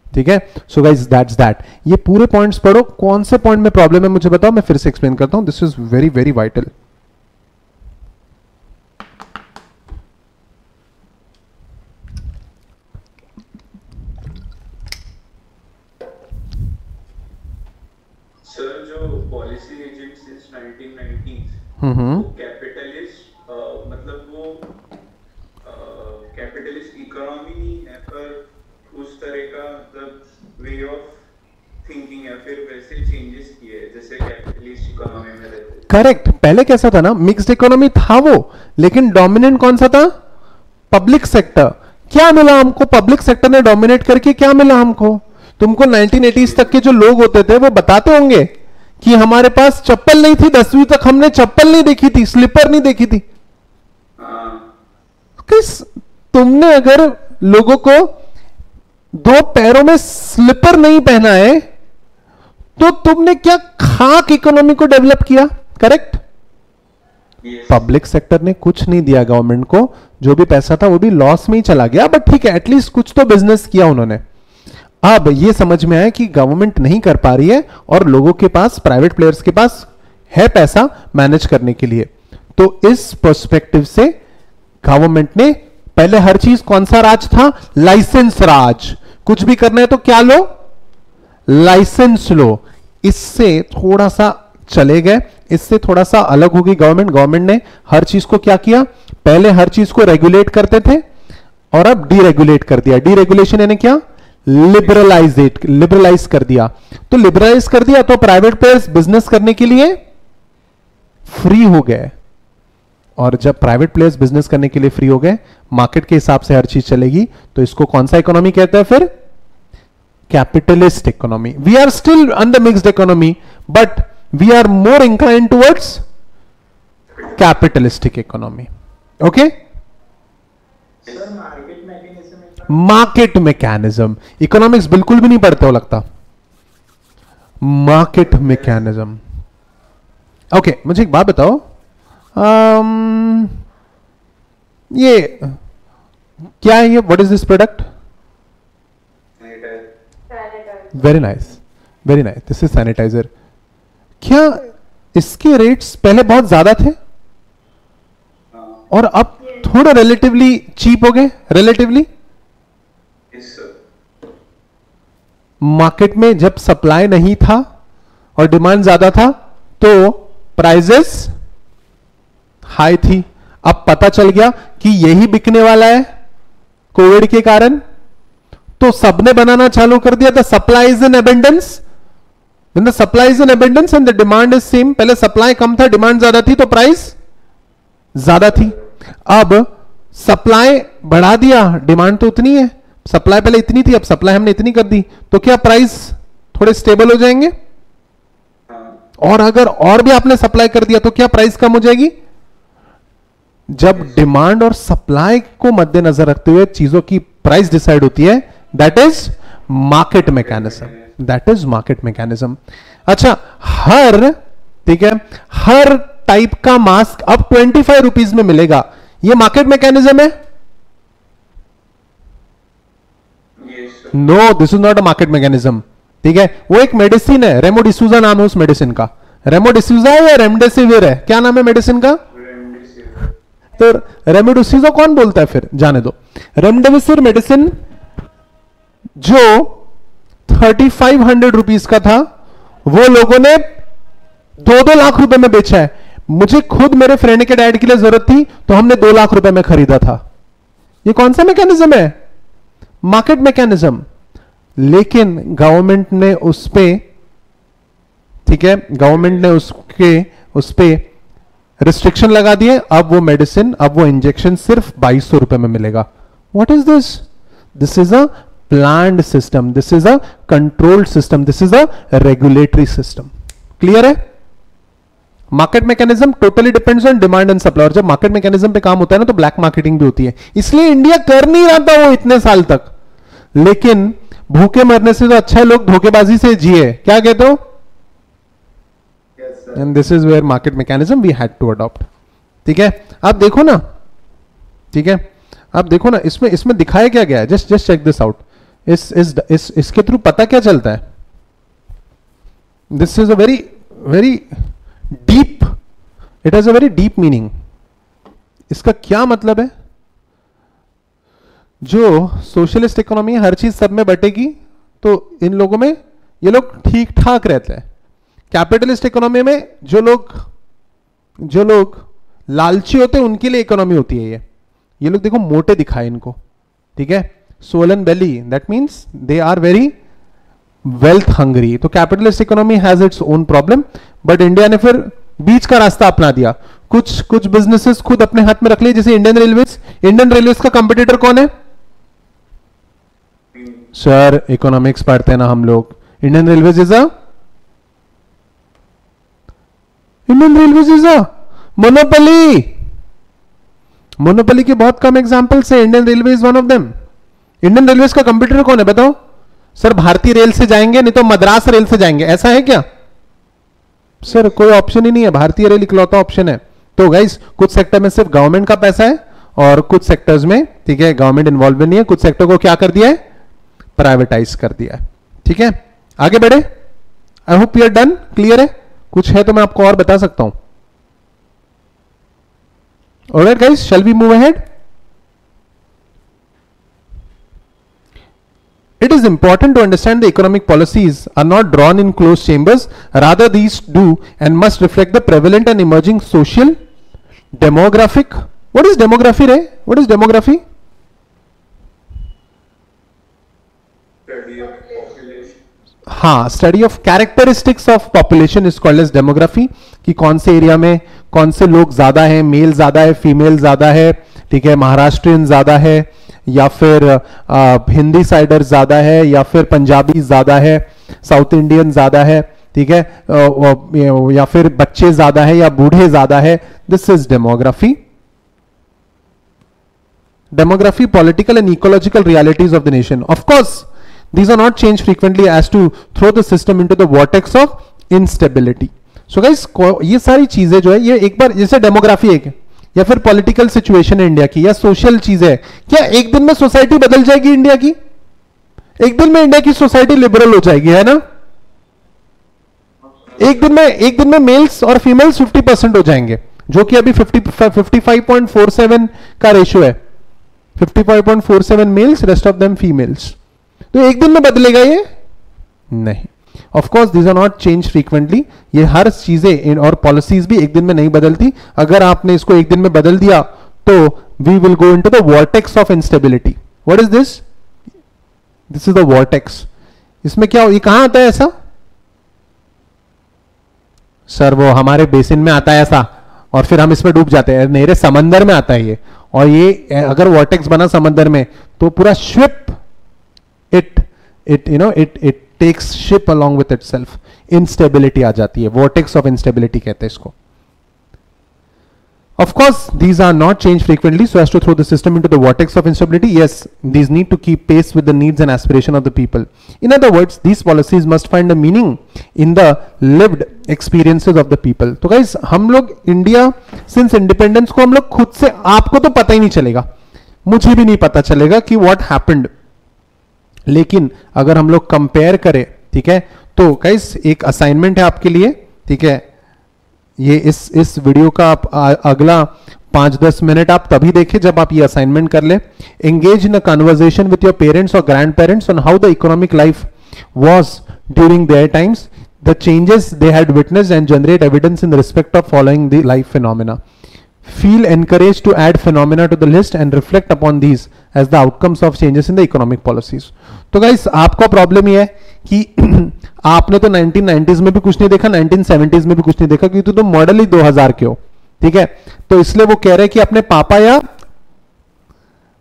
ठीक है। So guys that's that. ये पूरे पॉइंट्स पढ़ो, कौन से पॉइंट में प्रॉब्लम है मुझे बताओ, मैं फिर से एक्सप्लेन करता हूं। This is very very vital. Sir, जो policy regime since 1990s capitalist, मतलब वो कैपिटलिस्ट इकोनॉमी नहीं है, पर उस तरह का मतलब वे ऑफ थिंकिंग है, फिर वैसे चेंजेस किए जैसे कैपिटलिस्ट इकोनॉमी में रहते। करेक्ट। पहले कैसा था ना, मिक्स्ड इकोनॉमी था वो, लेकिन डोमिनेंट कौन सा था? Public sector. क्या मिला हमको? पब्लिक सेक्टर ने डोमिनेट करके क्या मिला हमको? तुमको 1980s तक के जो लोग होते थे वो बताते होंगे कि हमारे पास चप्पल नहीं थी, 10वीं तक हमने चप्पल नहीं देखी थी, स्लीपर नहीं देखी थी। किस तुमने अगर लोगों को 2 पैरों में स्लीपर नहीं पहना है तो तुमने क्या खाक इकोनॉमी को डेवलप किया? करेक्ट। पब्लिक सेक्टर ने कुछ नहीं दिया गवर्नमेंट को, जो भी पैसा था वो भी लॉस में ही चला गया, बट ठीक है एटलीस्ट कुछ तो बिजनेस किया उन्होंने। अब ये समझ में आया कि गवर्नमेंट नहीं कर पा रही है और लोगों के पास, प्राइवेट प्लेयर्स के पास है पैसा मैनेज करने के लिए। तो इस पर्सपेक्टिव से गवर्नमेंट ने, पहले हर चीज कौन सा राज था? लाइसेंस राज। कुछ भी करना है तो क्या लो? लाइसेंस लो। इससे थोड़ा सा चले गए, इससे थोड़ा सा अलग होगी गवर्नमेंट। गवर्नमेंट ने हर चीज को क्या किया? पहले हर चीज को रेगुलेट करते थे और अब डीरेगुलेट कर दिया। डीरेगुलेशन यानी क्या? लिबरलाइज कर दिया। तो लिबरलाइज कर दिया तो प्राइवेट प्लेयर्स बिजनेस करने के लिए फ्री हो गए, और जब प्राइवेट प्लेयर्स बिजनेस करने के लिए फ्री हो गए, मार्केट के हिसाब से हर चीज चलेगी, तो इसको कौन सा इकोनॉमी कहते हैं फिर? Capitalist economy. We are still on the mixed economy, but we are more inclined towards capitalistic economy. Okay, market mechanism. Economics बिल्कुल भी नहीं पढ़ते हो लगता। Market mechanism. ओके, मुझे एक बात बताओ, ये क्या है? ये what is this product? Very nice, very nice. This is sanitiser. क्या इसके रेट्स पहले बहुत ज्यादा थे और अब थोड़ा रिलेटिवली चीप हो गए? रिलेटिवली मार्केट में जब सप्लाई नहीं था और डिमांड ज्यादा था तो प्राइजेस हाई थी। अब पता चल गया कि यही बिकने वाला है कोविड के कारण, तो सबने बनाना चालू कर दिया। The supply is in abundance, when the supply is in abundance and the demand is same. पहले सप्लाई कम था, डिमांड ज्यादा थी, तो प्राइस ज्यादा थी। अब सप्लाई बढ़ा दिया, डिमांड तो उतनी है। सप्लाई पहले इतनी थी, अब सप्लाई हमने इतनी कर दी, तो क्या प्राइस थोड़े स्टेबल हो जाएंगे? और अगर और भी आपने सप्लाई कर दिया तो क्या प्राइस कम हो जाएगी? जब डिमांड और सप्लाई को मद्देनजर रखते हुए चीजों की प्राइस डिसाइड होती है, that is market mechanism. That is market mechanism. अच्छा, ठीक है, हर टाइप का मास्क अब 25 रुपीज में मिलेगा, ये मार्केट मैकेनिज्म है? No, this is not a market mechanism. ठीक है, वो एक मेडिसिन है, रेमोडिसूजा नाम है उस मेडिसिन का। रेमोडिसूजा है या रेमडेसिविर है? क्या नाम है मेडिसिन का? तो रेमडेसिविर कौन बोलता है फिर? जाने दो। रेमडेसिविर मेडिसिन जो 3500 रुपीज का था, वो लोगों ने 2-2 लाख रुपए में बेचा है। मुझे खुद मेरे फ्रेंड के डैड के लिए जरूरत थी तो हमने 2 लाख रुपए में खरीदा था। ये कौन सा मैकेनिज्म है? Market mechanism. लेकिन गवर्नमेंट ने उस पे, ठीक है, गवर्नमेंट ने उस पे रिस्ट्रिक्शन लगा दिए। अब वो मेडिसिन, अब वो इंजेक्शन सिर्फ 2200 रुपए में मिलेगा। What is this? This is a planned system, this is a controlled system, this is a regulatory system. Clear है? Market mechanism totally depends on demand and supply. और जब मार्केट मैकेनिज्म पे काम होता है ना, तो ब्लैक मार्केटिंग भी होती है। इसलिए इंडिया कर नहीं रहा था वो इतने साल तक। लेकिन भूखे मरने से तो अच्छा है लोग धोखेबाजी से जिए। क्या कहते हो? And this is where market mechanism we had to adopt. ठीक है, आप देखो ना, ठीक है, आप देखो ना, इसमें दिखाया क्या गया है? Just check this out. इसके थ्रू पता क्या चलता है? This is a very very deep, it has a very deep meaning. इसका क्या मतलब है? जो सोशलिस्ट इकोनॉमी है, हर चीज सब में बटेगी, तो इन लोगों में ये लोग ठीक ठाक रहते हैं। कैपिटलिस्ट इकोनॉमी में जो लोग लालची होते हैं उनके लिए इकोनॉमी होती है ये लोग देखो मोटे दिखाए इनको, ठीक है, swollen belly, that means they are very wealth hungry. तो capitalist economy has its own problem, but India ने फिर बीच का रास्ता अपना दिया। कुछ बिजनेसेस खुद अपने हाथ में रख लिए, जैसे इंडियन रेलवेज। इंडियन रेलवेज का कंपटीटर कौन है? सर इकोनॉमिक्स पढ़ते हैं ना हम लोग। Indian railways is a monopoly. Monopoly के बहुत कम एग्जांपल्स है, Indian railway is one of them. Indian railways का कंपटीटर कौन है बताओ? सर भारतीय रेल से जाएंगे, नहीं तो मद्रास रेल से जाएंगे, ऐसा है क्या? सर कोई ऑप्शन ही नहीं है, भारतीय रेल इकलौता ऑप्शन है। तो गाइस कुछ सेक्टर में सिर्फ गवर्नमेंट का पैसा है और कुछ सेक्टर्स में, ठीक है, गवर्नमेंट इन्वॉल्व नहीं है। कुछ सेक्टर को क्या कर दिया है? प्राइवेटाइज कर दिया है। ठीक है, आगे बढ़े। I hope you are done. Clear है? कुछ है तो मैं आपको और बता सकता हूं। Alright guys, shall we move ahead? It is important to understand the economic policies are not drawn in closed chambers. Rather, these do and must reflect the prevalent and emerging social, demographic. What is demography, Ray? What is demography? Study of population. हाँ, study of characteristics of population is called as demography, कि कौन से area में कौन से लोग ज्यादा है, मेल ज्यादा है, फीमेल ज्यादा है, ठीक है, महाराष्ट्रियन ज्यादा है, या फिर हिंदी साइडर ज्यादा है, या फिर पंजाबी ज्यादा है, साउथ इंडियन ज्यादा है, ठीक है, या फिर बच्चे ज्यादा है या बूढ़े ज्यादा है. This is demography. Demography, political and ecological realities of the nation. Of course, these are not changed frequently as to throw the system into the vortex of instability. So guys, ये सारी चीजें जो है, ये एक बार जैसे डेमोग्राफी एक या फिर पॉलिटिकल सिचुएशन है इंडिया की, या सोशल चीज है, क्या एक दिन में सोसाइटी बदल जाएगी इंडिया की? एक दिन में इंडिया की सोसाइटी लिबरल हो जाएगी, है ना? एक दिन में मेल्स और फीमेल्स 50% हो जाएंगे, जो कि अभी 55.47 का रेशियो है. 55.47 males, rest of them females. तो एक दिन में बदलेगा ये? नहीं. Of course these are not change frequently. ये हर चीजें और पॉलिसीज भी एक दिन में नहीं बदलती. अगर आपने इसको एक दिन में बदल दिया तो we will go into the vortex of instability. What is this? This is the vortex. इसमें क्या, ये कहां आता है ऐसा? सर वो हमारे बेसिन में आता है ऐसा, और फिर हम इसमें डूब जाते हैं. मेरे समंदर में आता है ये. और ये अगर वॉर्टेक्स बना समंदर में तो पूरा ship it takes ship along with itself. Instability आ जाती है. वॉर्टेक्स ऑफ इंस्टेबिलिटी कहते हैं इसको. Of course, these are not changed frequently so as to throw the system into the vortex of instability. Yes, these need to keep pace with the needs and aspiration of the people. In other words, these policies must find a meaning in the lived experiences of the people. तो guys, हम लोग India since independence को हम लोग खुद से, आपको तो पता ही नहीं चलेगा, मुझे भी नहीं पता चलेगा कि what happened. लेकिन अगर हम लोग कंपेयर करें, ठीक है, तो guys एक असाइनमेंट है आपके लिए, ठीक है. ये इस वीडियो का आप अगला 5-10 मिनट आप तभी देखें जब आप ये असाइनमेंट कर ले. Engage in a conversation with your parents और grandparents on how the economic life was during their times, the changes they had witnessed and generate evidence in respect of following the life phenomena. Feel encourage to add phenomena to the list and reflect upon these as the outcomes of changes in the economic policies. तो guys, आपका problem ये है कि आपने तो 1990s में भी कुछ नहीं देखा, 1970s में भी कुछ नहीं देखा, क्योंकि तो मॉडल ही 2000 के हो, ठीक है. तो इसलिए वो कह रहे हैं कि अपने पापा या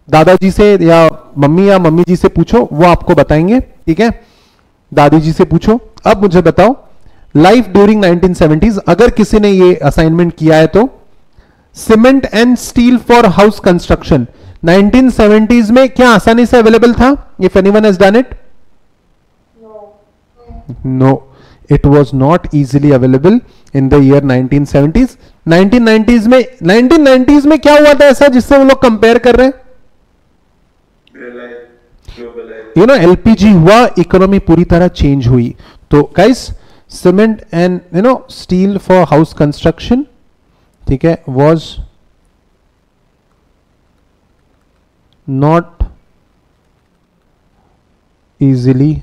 दादाजी से या मम्मी जी से पूछो, वो आपको बताएंगे, ठीक है. दादी जी से पूछो. अब मुझे बताओ, लाइफ ड्यूरिंग 1970s, अगर किसी ने ये असाइनमेंट किया है तो cement and steel for house construction 1970s में क्या आसानी से अवेलेबल था? If anyone has done it? No, it was not easily available in the year 1970s. 1990s में क्या हुआ था ऐसा जिससे वो लोग कंपेयर कर रहे हैं? You know, LPG हुआ, इकोनॉमी पूरी तरह चेंज हुई. तो guys, cement and steel for house construction, ठीक है, was not easily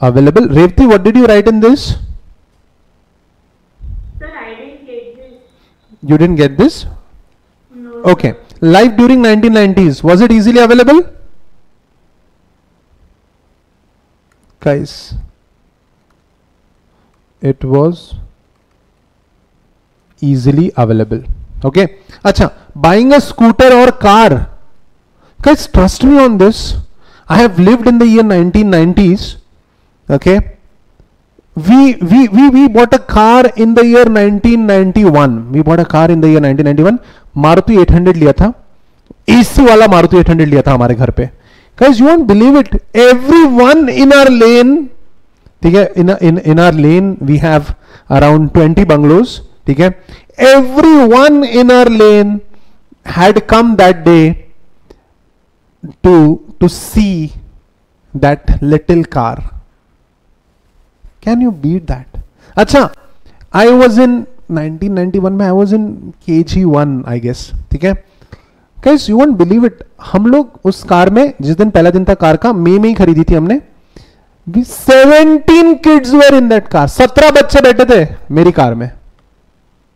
available. Revati, what did you write in this? Sir, I didn't get this. You didn't get this? No. Okay. Life during 1990s, was it easily available? Guys, it was easily available. Okay. Acha, buying a scooter or car. Guys, trust me on this. I have lived in the year 1990s. Okay, we bought a car in the year 1991. We bought a car in the year 1991. Maruti 800 लिया था, AC वाला मारुति 800 लिया था हमारे घर पे. Guys, you won't believe it. Everyone in our lane, ठीक है, in our lane we have around 20 bungalows. ठीक है, everyone in our lane had come that day to see that little car. Can you beat that? अच्छा, I was in 1991 में I was in KG1 I guess, ठीक है. Guys, you won't believe it. हम लोग उस car में, जिस दिन पहला दिन था कार का, मई में ही खरीदी थी हमने. 17 kids were in that car. 17 बच्चे बैठे थे मेरी कार में,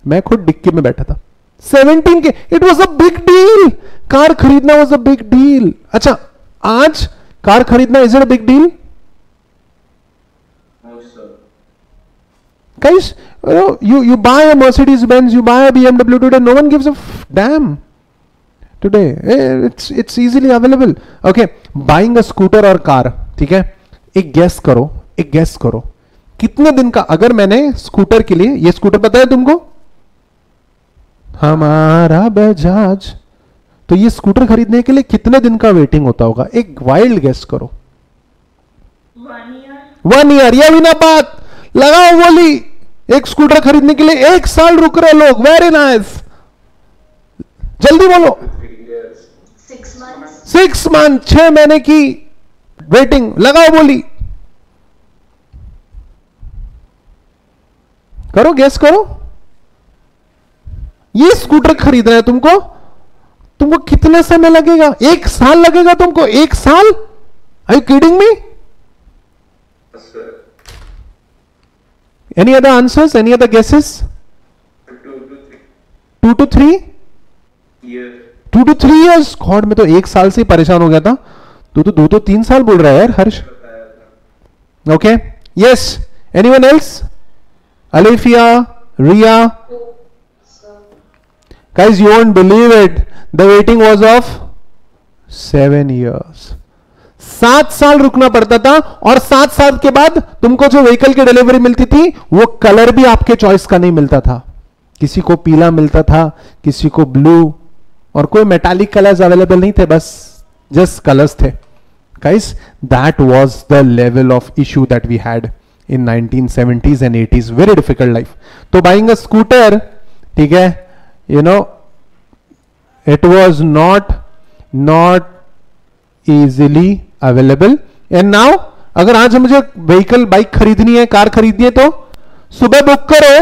मैं खुद डिक्की में बैठा था. 17 के, it was a big deal. Car खरीदना वॉज अ बिग डील. अच्छा, आज कार खरीदना is it a big deal? No, sir. Guys, you buy a Mercedes Benz, you buy a BMW today, no one gives a damn today. It's easily available. Okay, buying a scooter or car, ठीक है, एक gas करो कितने दिन का, अगर मैंने scooter के लिए, ये स्कूटर पता है तुमको, हमारा बजाज, तो ये स्कूटर खरीदने के लिए कितने दिन का वेटिंग होता होगा? एक वाइल्ड गेस करो। 1 year. 1 year, ये भी ना बात लगाओ बोली, एक स्कूटर खरीदने के लिए 1 साल रुक रहे लोग। वेरी नाइस, जल्दी बोलो। 3 years. 6 months. 6 मंथ, 6 महीने की वेटिंग, लगाओ बोली, करो गैस करो। ये स्कूटर खरीदना है तुमको कितना समय लगेगा? 1 साल लगेगा तुमको? 1 साल? Are you kidding me? Yes, sir. Any other answers? Any other guesses? 2 to 3 2 to 3 years. 2 to 3 years? God, मैं तो 1 साल से ही परेशान हो गया था, तू तो 2 to 3 साल बोल रहा है यार हर्ष। बताया था। Okay, yes, anyone else? Alifiya, Riya? Guys, you won't believe it, the waiting was of 7 years. 7 साल रुकना पड़ता था, और 7 साल के बाद तुमको जो व्हीकल की डिलीवरी मिलती थी वो कलर भी आपके चॉइस का नहीं मिलता था। किसी को पीला मिलता था, किसी को ब्लू, और कोई मेटालिक कलर्स अवेलेबल नहीं थे, बस जस्ट कलर्स थे। Guys, that was the level of issue that we had in 1970s and 80s. Very difficult life. तो buying a scooter, ठीक है, you know, it was not easily available. And now, अगर आज मुझे vehicle, bike खरीदनी है, car खरीदनी है, तो सुबह बुक करो,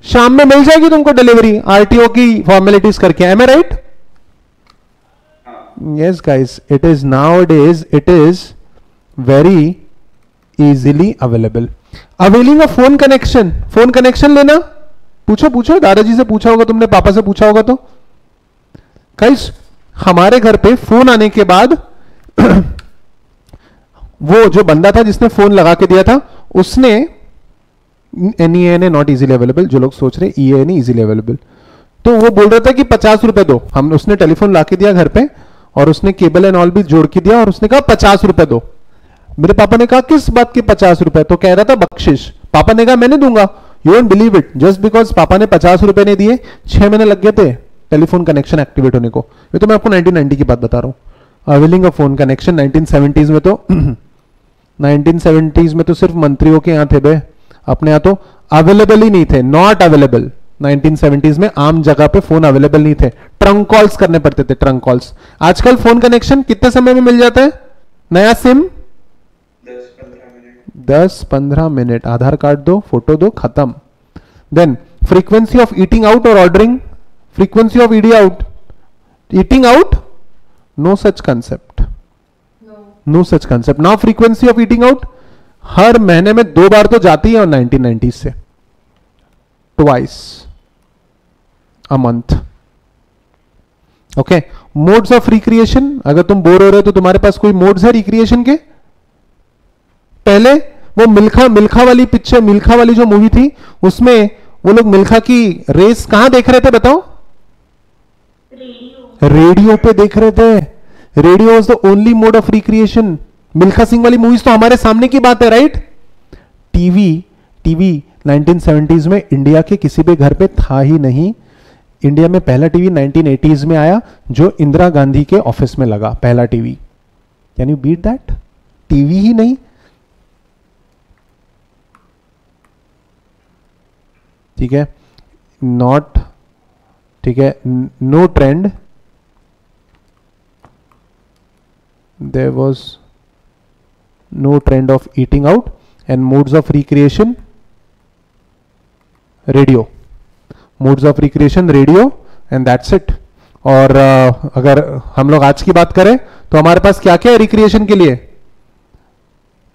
शाम में मिल जाएगी तुमको डिलीवरी, आरटीओ की फॉर्मेलिटीज करके। Am I right? Yes guys, it is nowadays, it is very easily available. Availing a phone connection लेना, पूछो, दादाजी से पूछा होगा तुमने, पापा से पूछा होगा। तो गाइस, हमारे घर पे फोन आने के बाद वो जो बंदा था जिसने फोन लगा के दिया था, उसने NEA नॉट इजीली अवेलेबल, जो लोग सोच रहे EAN इजीली अवेलेबल, तो वो बोल रहा था कि 50 रुपए दो। उसने टेलीफोन ला के दिया घर पे, और उसने केबल एंड ऑल भी जोड़ के दिया, और उसने कहा 50 रुपए दो। मेरे पापा ने कहा किस बात के 50 रुपए? तो कह रहा था बख्शिश। पापा ने कहा मैं नहीं दूंगा। You won't believe it, just because पापा ने 50 रुपए नहीं दिए, 6 महीने लग गए थे टेलीफोन कनेक्शन एक्टिवेट होने को। ये तो मैं आपको 1990 की बात बता रहा हूं। अवेलिंग अ फोन कनेक्शन 1970s में तो 1970s में तो सिर्फ मंत्रियों के यहां थे बे, अपने यहां तो अवेलेबल ही नहीं थे, नॉट अवेलेबल। 1970s में आम जगह पे फोन अवेलेबल नहीं थे, ट्रंक कॉल्स करने पड़ते थे, ट्रंक कॉल्स। आजकल फोन कनेक्शन कितने समय में मिल जाता है? नया SIM 10-15 minute. 10-15 minute, Aadhaar card दो, फोटो दो, खत्म। Then frequency of eating out और ordering, frequency of eating out, no such concept, no such concept. Now frequency of eating out, हर महीने में 2 बार तो जाती है, और 1990s से twice a month. Okay, modes of recreation, अगर तुम बोर हो रहे हो तो तुम्हारे पास कोई मोड्स है रिक्रिएशन के? पहले वो मिल्खा वाली पिक्चर, मिल्खा वाली जो मूवी थी, उसमें वो लोग मिल्खा की रेस कहां देख रहे थे बताओ? रेडियो पे देख रहे थे। Radio was the only mode of recreation. Milkha Singh वाली मूवीज तो हमारे सामने की बात है, राइट? टीवी 1970s में इंडिया के किसी भी घर पे था ही नहीं। इंडिया में पहला टीवी 1980s में आया, जो इंदिरा गांधी के ऑफिस में लगा, पहला TV. Can you beat that? TV ही नहीं। ठीक है, नॉट, ठीक है, no trend, there was no trend of eating out, and modes of recreation radio, modes of recreation radio, and that's it. और अगर हम लोग आज की बात करें तो हमारे पास क्या क्या है रिक्रिएशन के लिए?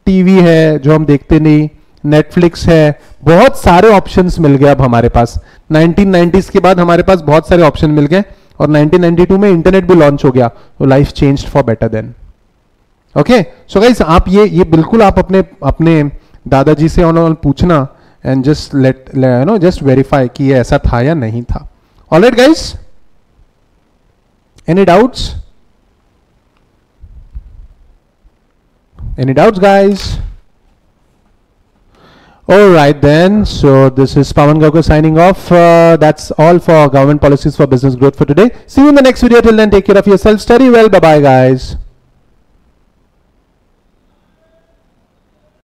टीवी है जो हम देखते नहीं, नेटफ्लिक्स है, बहुत सारे ऑप्शंस मिल गए अब हमारे पास। 1990s के बाद हमारे पास बहुत सारे ऑप्शन मिल गए, और 1992 में इंटरनेट भी लॉन्च हो गया, तो life changed for better than. Okay so guys आप ये बिल्कुल आप अपने अपने दादाजी से ऑन पूछना and just let you know just verify कि ये ऐसा था या नहीं था. Alright guys, any doubts? Any doubts, guys? All right then. So this is Pawan Gaukar signing off. That's all for government policies for business growth for today. See you in the next video. Till then, take care of yourself. Study well. Bye bye, guys.